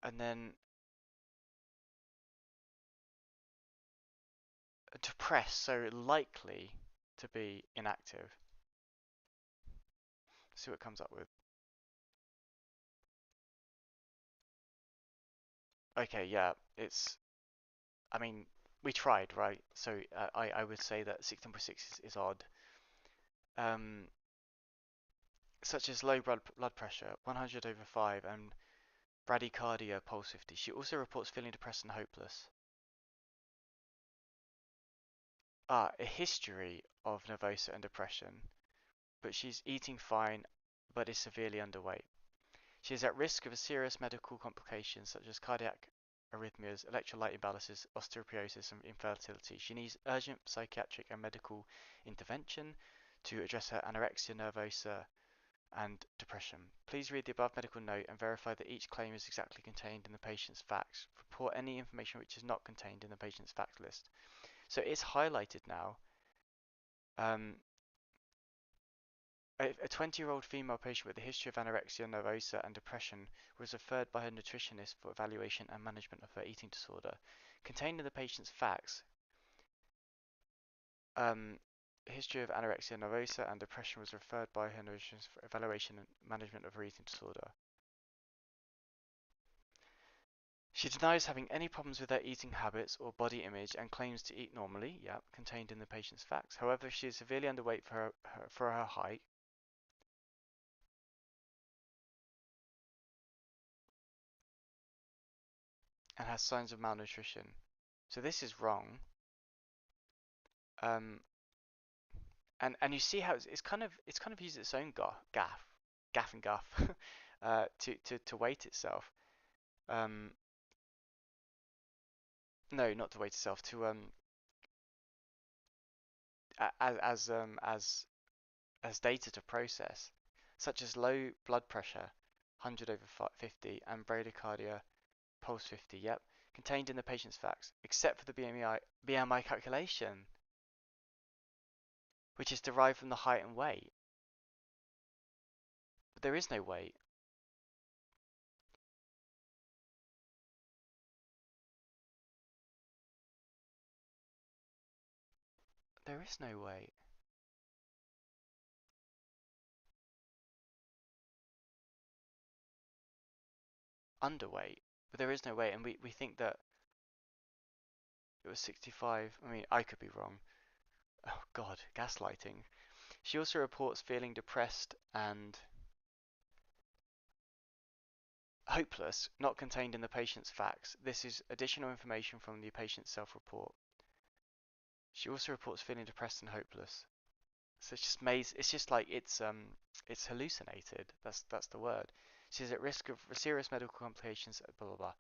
And then depressed, so likely to be inactive. See what it comes up with. Okay, yeah, it's I mean, we tried, right? So I would say that 16.6 is odd. Um, Such as low blood pressure, 100 over 5, and bradycardia, pulse 50. She also reports feeling depressed and hopeless. A history of nervosa and depression, but she's eating fine, but is severely underweight. She is at risk of a serious medical complications such as cardiac arrhythmias, electrolyte imbalances, osteoporosis, and infertility. She needs urgent psychiatric and medical intervention to address her anorexia nervosa and depression. Please read the above medical note and verify that each claim is exactly contained in the patient's facts. Report any information which is not contained in the patient's fact list. So it's highlighted now. Um, a 20-year-old female patient with a history of anorexia nervosa and depression was referred by her nutritionist for evaluation and management of her eating disorder. Contained in the patient's facts, history of anorexia nervosa and depression was referred by her nutritionist for evaluation and management of her eating disorder. She denies having any problems with her eating habits or body image and claims to eat normally, yep, contained in the patient's facts. However, she is severely underweight for her height. And has signs of malnutrition. So this is wrong. Um, and you see how it's kind of used its own gaff and guff to weight itself. Um, no, not to weight itself. To as data to process, such as low blood pressure, 100 over 50, and bradycardia, pulse 50. Yep, contained in the patient's facts, except for the BMI calculation, which is derived from the height and weight. But there is no weight. There is no weight. Underweight, but there is no weight, and we think that it was 65. I mean, I could be wrong. Oh God, gaslighting. She also reports feeling depressed and hopeless, not contained in the patient's facts. This is additional information from the patient's self-report. She also reports feeling depressed and hopeless. So it's just maze. It's just like it's hallucinated. That's the word. She's at risk of serious medical complications. Blah blah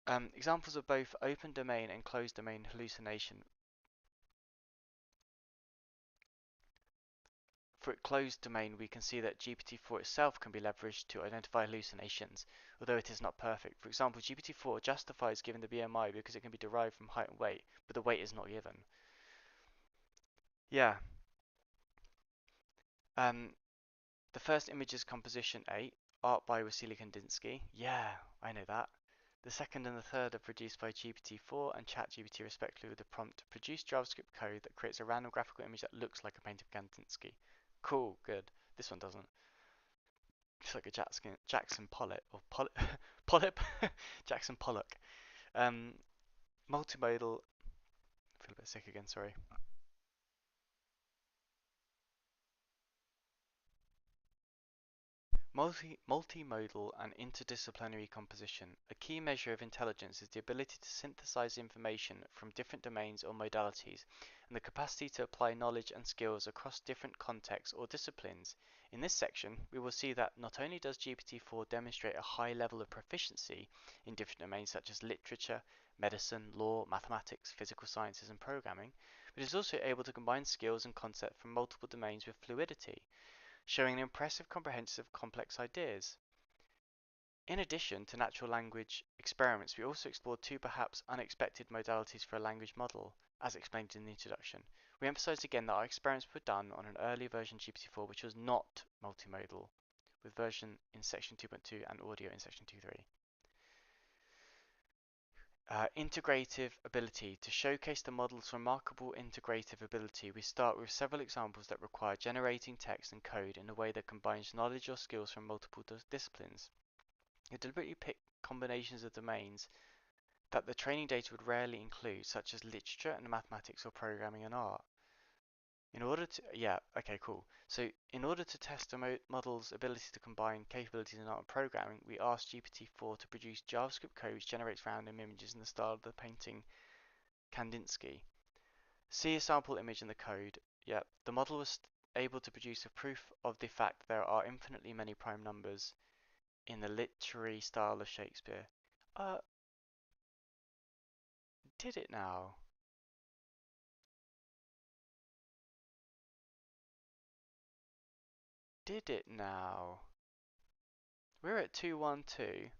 blah. Examples of both open domain and closed domain hallucination. For a closed domain, we can see that GPT-4 itself can be leveraged to identify hallucinations, although it is not perfect. For example, GPT-4 justifies giving the BMI because it can be derived from height and weight, but the weight is not given. Yeah. Um, the first image is composition 8, art by Wassily Kandinsky. Yeah, I know that. The second and the third are produced by GPT-4 and ChatGPT respectively with the prompt produce JavaScript code that creates a random graphical image that looks like a painting of Kandinsky. Cool, good. This one doesn't. It's like a Jackson Pollock or Polyp Jackson Pollock. Um, Multimodal. I feel a bit sick again. Sorry. Multimodal and interdisciplinary composition. A key measure of intelligence is the ability to synthesize information from different domains or modalities, and the capacity to apply knowledge and skills across different contexts or disciplines. In this section, we will see that not only does GPT-4 demonstrate a high level of proficiency in different domains such as literature, medicine, law, mathematics, physical sciences, and programming, but is also able to combine skills and concepts from multiple domains with fluidity, showing an impressive comprehension of complex ideas. In addition to natural language experiments, we also explored two perhaps unexpected modalities for a language model, as explained in the introduction. We emphasized again that our experiments were done on an earlier version of GPT-4 which was not multimodal, with version in section 2.2 and audio in section 2.3. Integrative ability. To showcase the model's remarkable integrative ability, we start with several examples that require generating text and code in a way that combines knowledge or skills from multiple disciplines. You deliberately pick combinations of domains that the training data would rarely include, such as literature and mathematics or programming and art. In order to, yeah, okay, cool. So in order to test a model's ability to combine capabilities in art and programming, we asked GPT-4 to produce JavaScript code which generates random images in the style of the painting Kandinsky. See a sample image in the code. Yep, the model was able to produce a proof of the fact there are infinitely many prime numbers in the literary style of Shakespeare. Uh, did it now? Did it now? We're at 212.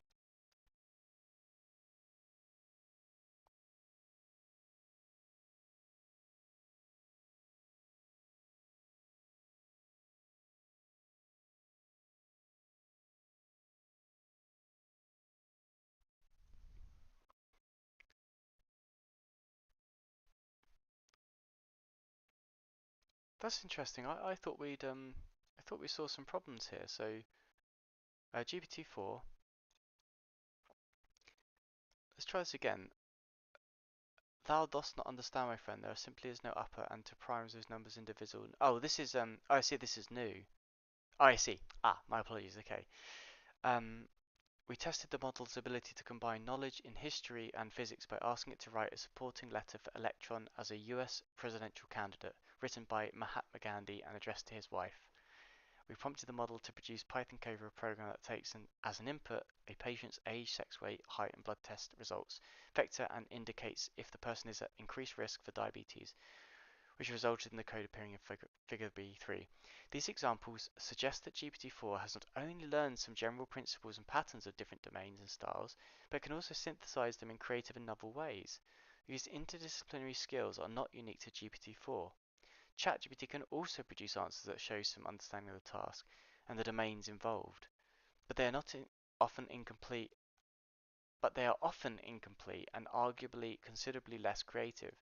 That's interesting. I thought I thought we saw some problems here. So GPT-4. Let's try this again. Thou dost not understand, my friend. There simply is no upper, and to primes those numbers indivisible. Oh, this is Oh, I see. This is new. Oh, I see. Ah, my apologies. Okay. Um, we tested the model's ability to combine knowledge in history and physics by asking it to write a supporting letter for Electron as a US presidential candidate, written by Mahatma Gandhi and addressed to his wife. We prompted the model to produce Python code for a program that takes as an input a patient's age, sex, weight, height, and blood test results, vector, and indicates if the person is at increased risk for diabetes, which resulted in the code appearing in figure B3. These examples suggest that GPT-4 has not only learned some general principles and patterns of different domains and styles, but can also synthesize them in creative and novel ways. These interdisciplinary skills are not unique to GPT-4. ChatGPT can also produce answers that show some understanding of the task and the domains involved, but they are not often incomplete. But they are often incomplete and arguably considerably less creative.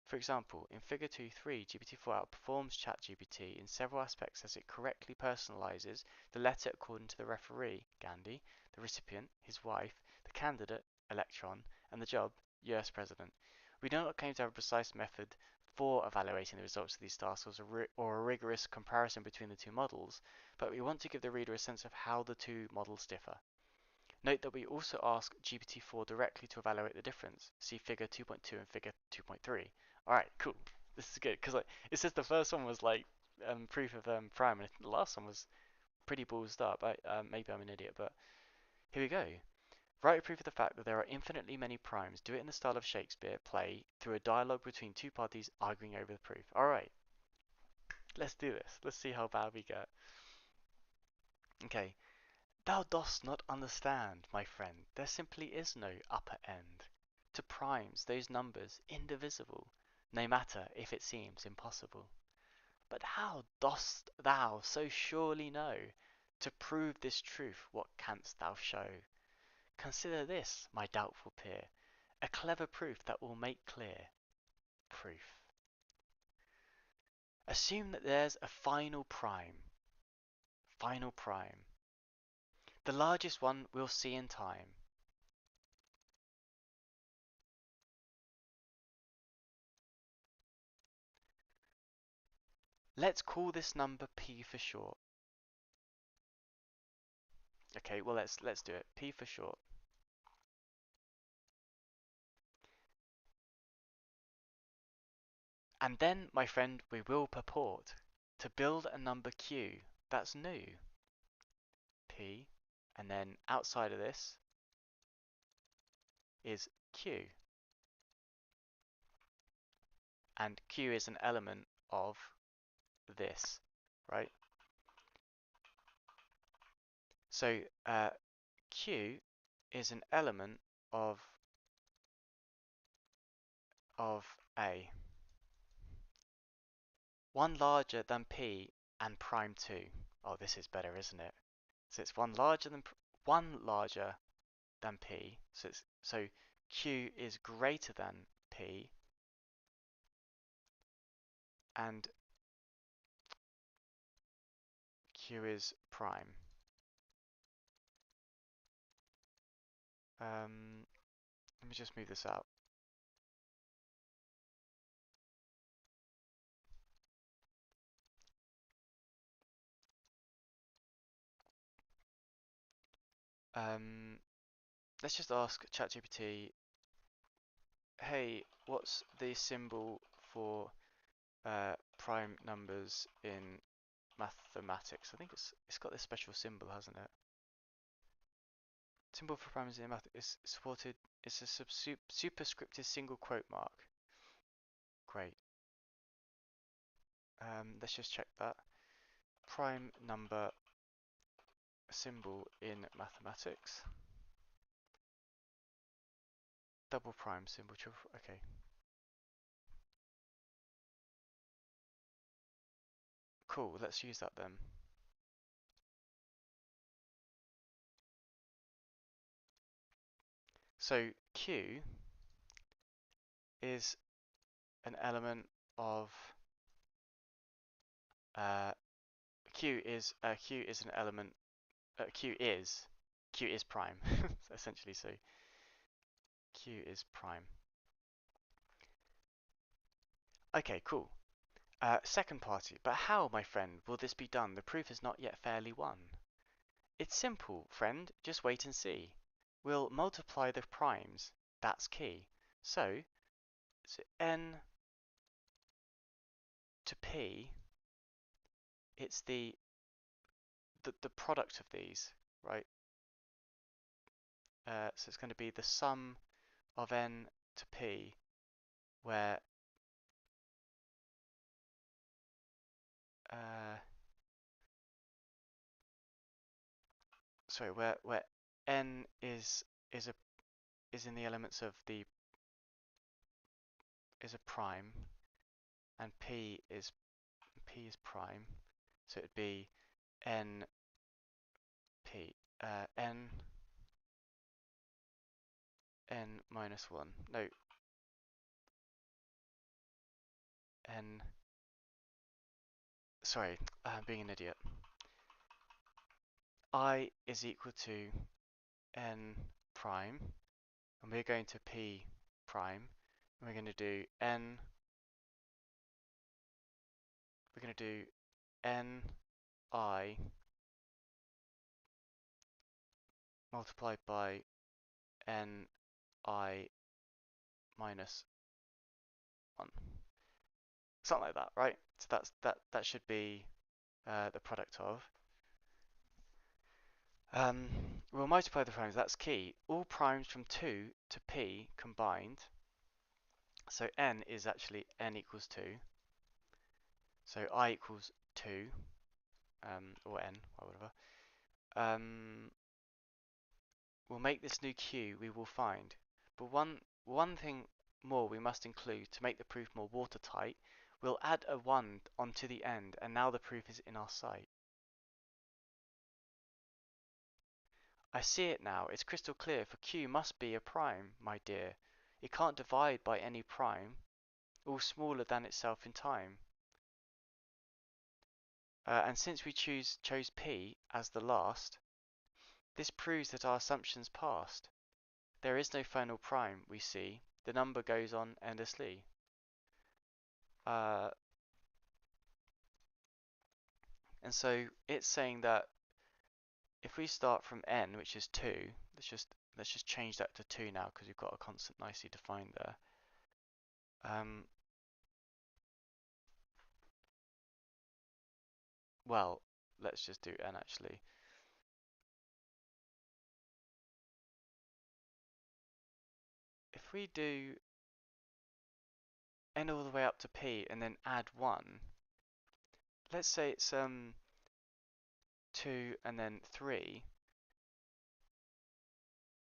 For example, in Figure 2.3, GPT-4 outperforms ChatGPT in several aspects as it correctly personalizes the letter according to the referee, Gandhi, the recipient, his wife, the candidate, Electron, and the job, US President. We do not claim to have a precise method for evaluating the results of these tasks or a rigorous comparison between the two models, but we want to give the reader a sense of how the two models differ. Note that we also ask GPT-4 directly to evaluate the difference. See Figure 2.2 and Figure 2.3. Alright, cool. This is good, because like, it says the first one was like proof of prime, and the last one was pretty ballsed up. Maybe I'm an idiot, but here we go. Write a proof of the fact that there are infinitely many primes. Do it in the style of Shakespeare play through a dialogue between two parties arguing over the proof. Alright, let's do this. Let's see how bad we get. Okay. Thou dost not understand, my friend. There simply is no upper end. To primes, those numbers indivisible, no matter if it seems impossible. But how dost thou so surely know? To prove this truth, what canst thou show? Consider this, my doubtful peer, a clever proof that will make clear. Proof. Assume that there's a final prime. Final prime. The largest one we'll see in time. Let's call this number P for short. Okay, well let's do it. P for short. And then, my friend, we will purport to build a number Q that's new. P, and then outside of this is Q. And Q is an element of this, right? So Q is an element of A. One larger than P and prime 2. Oh, this is better, isn't it? So it's one larger than P. So Q is greater than P and Q is prime. Um, Let me just move this out. Let's just ask ChatGPT, hey, what's the symbol for prime numbers in mathematics? I think it's got this special symbol, hasn't it? Symbol for prime numbers in math is supported. It's a superscripted single quote mark. Great. Let's just check that. Prime number symbol in mathematics. Double prime symbol. Okay. Cool. Let's use that then. So Q is an element of uh, Q is an element. Q is prime essentially. So Q is prime. Okay, cool. Second party. But how, my friend, will this be done? The proof is not yet fairly won. It's simple, friend. Just wait and see. We'll multiply the primes. That's key. So n to p. It's the product of these, right? So it's going to be the sum of n to p, where where n is a is in the elements of the is a prime, and p is prime, so it'd be n p n minus 1. No, n. Sorry, I'm being an idiot. I is equal to n prime, and we're going to p prime, and we're going to do n. We're going to do n I multiplied by n I minus 1. Something like that, right? So that should be the product of. We'll multiply the primes, that's key. All primes from 2 to p combined. So n is actually n equals 2. So I equals 2, or n, or whatever. We'll make this new q we will find. But one thing more we must include to make the proof more watertight. We'll add a 1 onto the end, and now the proof is in our sight. I see it now. It's crystal clear, for q must be a prime, my dear. It can't divide by any prime, all smaller than itself in time. And since we chose p as the last, this proves that our assumptions passed. There is no final prime, we see. The number goes on endlessly. And so it's saying that if we start from n, which is 2, let's just change that to 2 now because we've got a constant nicely defined there. Well, let's just do n actually. If we do n all the way up to p and then add 1, let's say it's 2 and then 3,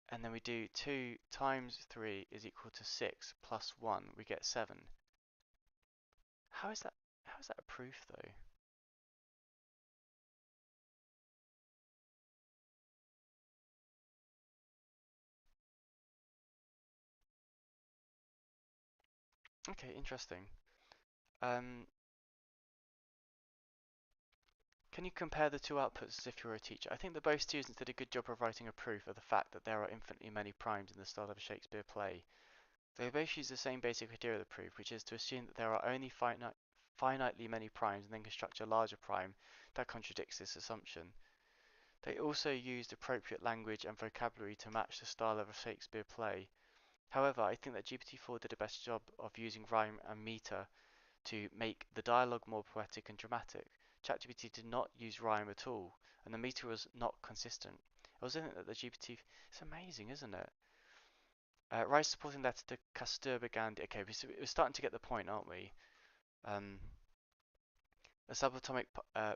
and then we do 2 times 3 is equal to 6 plus 1, we get 7. How is that a proof though? Okay, interesting. Can you compare the two outputs as if you were a teacher? I think that both students did a good job of writing a proof of the fact that there are infinitely many primes in the style of a Shakespeare play. They both use the same basic criteria of the proof, which is to assume that there are only finitely many primes and then construct a larger prime that contradicts this assumption. They also used appropriate language and vocabulary to match the style of a Shakespeare play. However, I think that GPT-4 did a better job of using rhyme and meter to make the dialogue more poetic and dramatic. ChatGPT did not use rhyme at all, and the meter was not consistent. I also think that the GPT, it's amazing, isn't it? Write supporting letter to Kasturba Gandhi. Okay, we're starting to get the point, aren't we? Um, a subatomic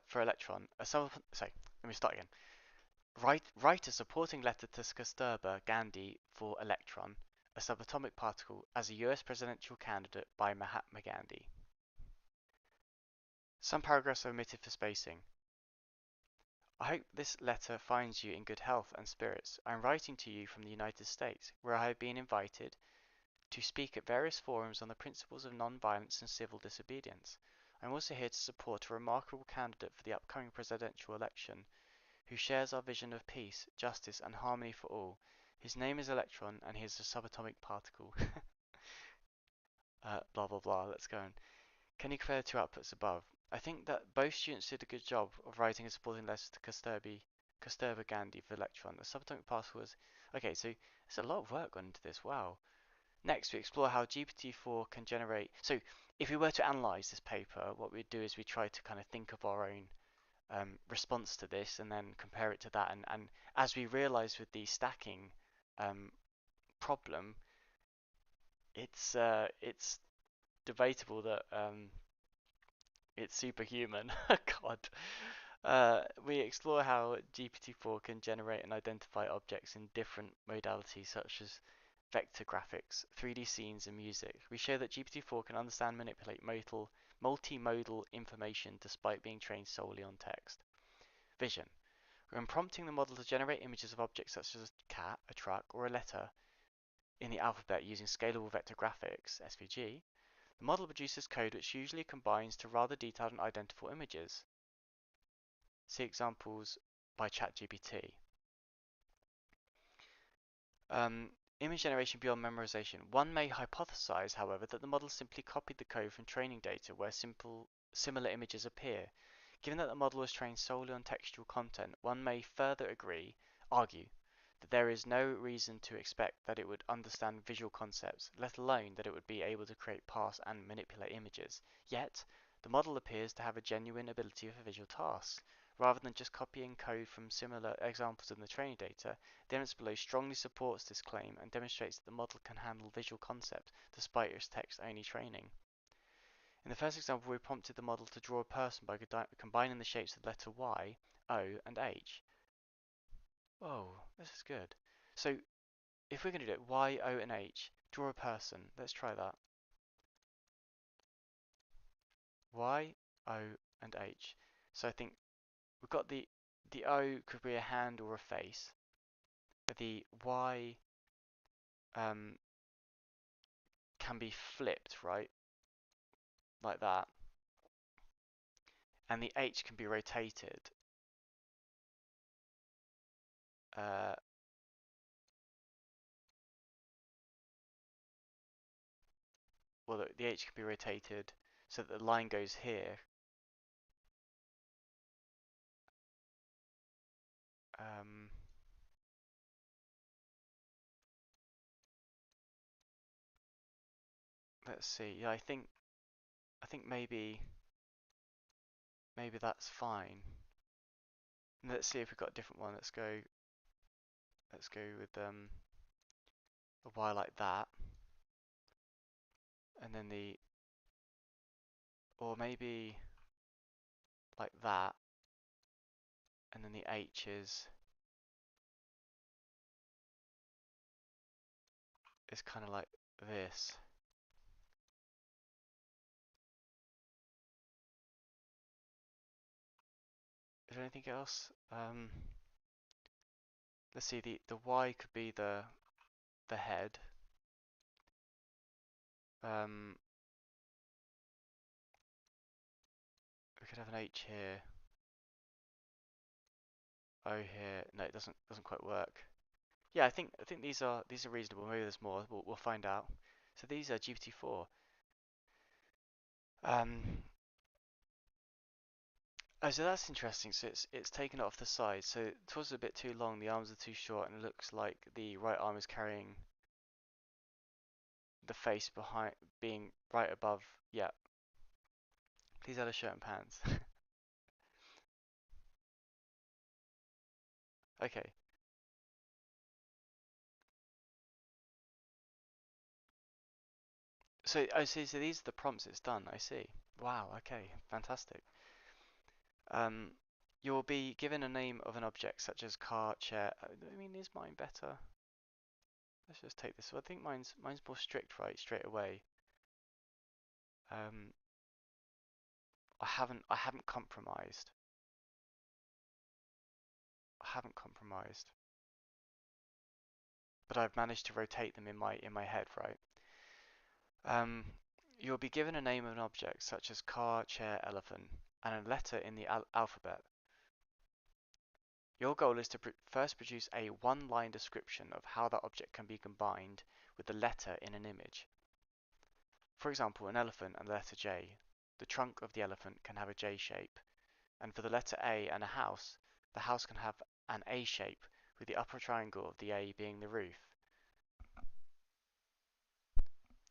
for electron. Sorry, let me start again. Write a supporting letter to Kasturba Gandhi for electron, a subatomic particle, as a US presidential candidate by Mahatma Gandhi. Some paragraphs are omitted for spacing. I hope this letter finds you in good health and spirits. I am writing to you from the United States, where I have been invited to speak at various forums on the principles of non-violence and civil disobedience. I am also here to support a remarkable candidate for the upcoming presidential election, who shares our vision of peace, justice, and harmony for all. His name is Electron, and he is a subatomic particle. Blah blah blah. Let's go on. Can you compare the two outputs above? I think that both students did a good job of writing a supporting letter to Kasturba Gandhi for Electron. The subatomic particle was... Okay, so there's a lot of work gone into this. Wow. Next, we explore how GPT-4 can generate... So, if we were to analyze this paper, what we'd do is we try to kind of think of our own response to this and then compare it to that. And as we realize with the stacking problem, it's debatable that it's superhuman. God. We explore how GPT-4 can generate and identify objects in different modalities such as vector graphics, 3D scenes, and music. We show that GPT-4 can understand and manipulate multimodal information despite being trained solely on text. Vision. When prompting the model to generate images of objects such as a cat, a truck, or a letter in the alphabet using scalable vector graphics, SVG, the model produces code which usually combines to rather detailed and identifiable images. See examples by ChatGPT. Image generation beyond memorization. One may hypothesize, however, that the model simply copied the code from training data where similar images appear. Given that the model was trained solely on textual content, one may further argue that there is no reason to expect that it would understand visual concepts, let alone that it would be able to create, parse, and manipulate images. Yet, the model appears to have a genuine ability for visual tasks. Rather than just copying code from similar examples in the training data, the evidence below strongly supports this claim and demonstrates that the model can handle visual concepts despite its text-only training. In the first example, we prompted the model to draw a person by combining the shapes of the letter Y, O, and H. Whoa, this is good. So if we're going to do it, Y, O, and H, draw a person. Let's try that. Y, O, and H. So I think we've got the O could be a hand or a face. The Y can be flipped, right? Like that. And the H can be rotated. Uh, well, the H can be rotated so that the line goes here. Um, let's see. Yeah, I think maybe that's fine. Let's see if we've got a different one. Let's go with a Y like that, and then or maybe like that, and then the H is kind of like this. Is there anything else? Let's see. The Y could be the head. Um, we could have an H here. O here. No, it doesn't quite work. Yeah, I think these are reasonable. Maybe there's more. We'll find out. So these are GPT-4. Um, oh, so that's interesting. So it's taken it off the side. So the torso is a bit too long, the arms are too short, and it looks like the right arm is carrying the face behind, being right above. Yeah, please add a shirt and pants. Okay. So I see. So these are the prompts it's done. I see. Wow. Okay. Fantastic. Um, you'll be given a name of an object such as car, chair. I mean, is mine better? Let's just take this. So I think mine's more strict, right? Straight away. Um, I haven't compromised. I haven't compromised. But I've managed to rotate them in my head, right? Um, you'll be given a name of an object such as car, chair, elephant, and a letter in the alphabet. Your goal is to first produce a one-line description of how that object can be combined with the letter in an image. For example, an elephant and the letter J. The trunk of the elephant can have a J shape, and for the letter A and a house, the house can have an A shape, with the upper triangle of the A being the roof.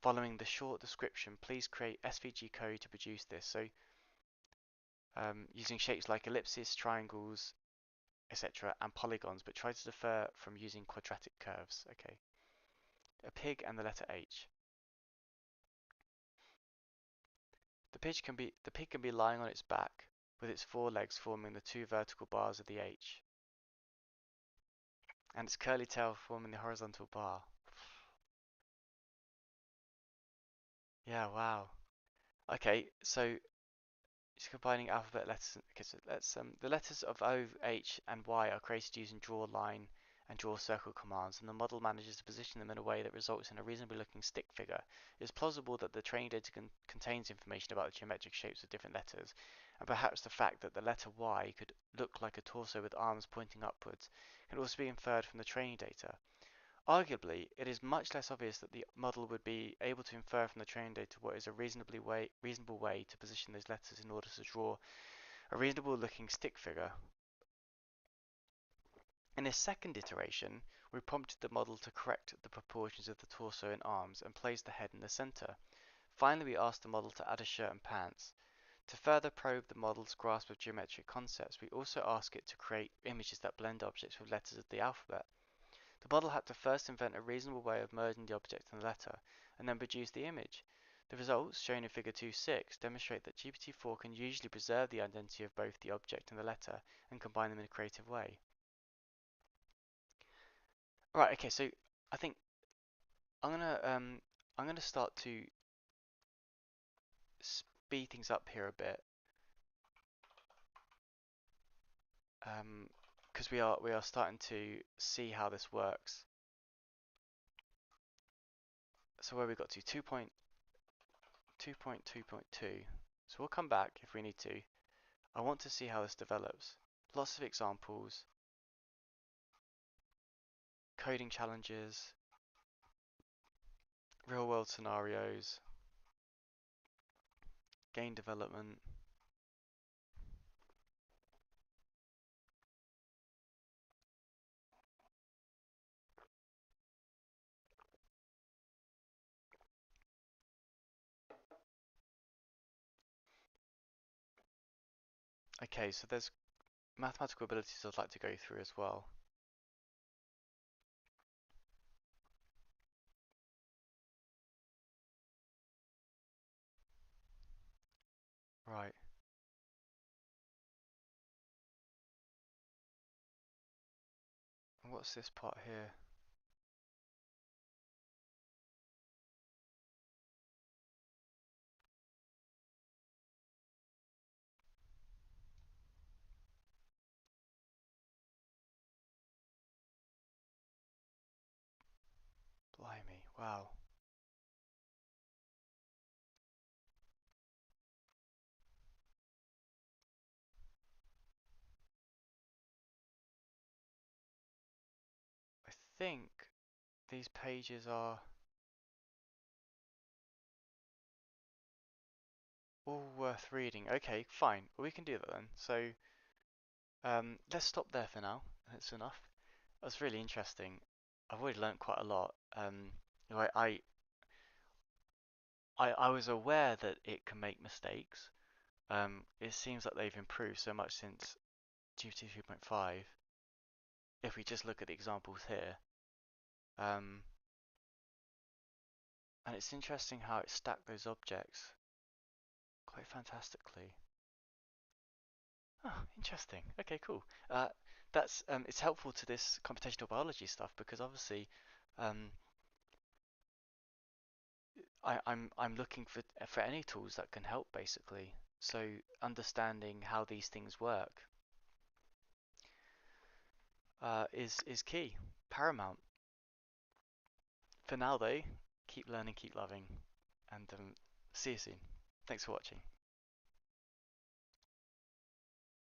Following the short description, please create SVG code to produce this. So using shapes like ellipses, triangles, etc., and polygons, but try to defer from using quadratic curves. Okay. A pig and the letter H. The pig can be lying on its back, with its forelegs forming the two vertical bars of the H, and its curly tail forming the horizontal bar. Yeah, wow. Okay, so it's combining alphabet letters. Okay, so let's the letters of O, H, and Y are created using draw line and draw circle commands, and the model manages to position them in a way that results in a reasonably looking stick figure. It is plausible that the training data contains information about the geometric shapes of different letters, and perhaps the fact that the letter Y could look like a torso with arms pointing upwards can also be inferred from the training data. Arguably, it is much less obvious that the model would be able to infer from the training data what is a reasonable way to position those letters in order to draw a reasonable looking stick figure. In a second iteration, we prompted the model to correct the proportions of the torso and arms and place the head in the center. Finally, we asked the model to add a shirt and pants. To further probe the model's grasp of geometric concepts, we also asked it to create images that blend objects with letters of the alphabet. The model had to first invent a reasonable way of merging the object and the letter, and then produce the image. The results, shown in Figure 2.6, demonstrate that GPT-4 can usually preserve the identity of both the object and the letter and combine them in a creative way. Right, okay, so I think I'm gonna start to speed things up here a bit, because we are starting to see how this works. So where we got to 2.2.2. So we'll come back if we need to. I want to see how this develops. Lots of examples, coding challenges, real world scenarios, game development. Okay, so there's mathematical abilities I'd like to go through as well. Right, and what's this part here? Blimey, wow. think these pages are all worth reading. Okay, fine. Well, we can do that then. So let's stop there for now. That's enough. That's really interesting. I've already learned quite a lot. You know, I was aware that it can make mistakes. It seems like they've improved so much since GPT 3.5. If we just look at the examples here, um, and it's interesting how it stacked those objects quite fantastically. Oh, interesting. Okay, cool. That's it's helpful to this computational biology stuff because obviously, um, I'm looking for any tools that can help basically. So understanding how these things work is key, paramount. For now though, keep learning, keep loving, and see you soon. Thanks for watching.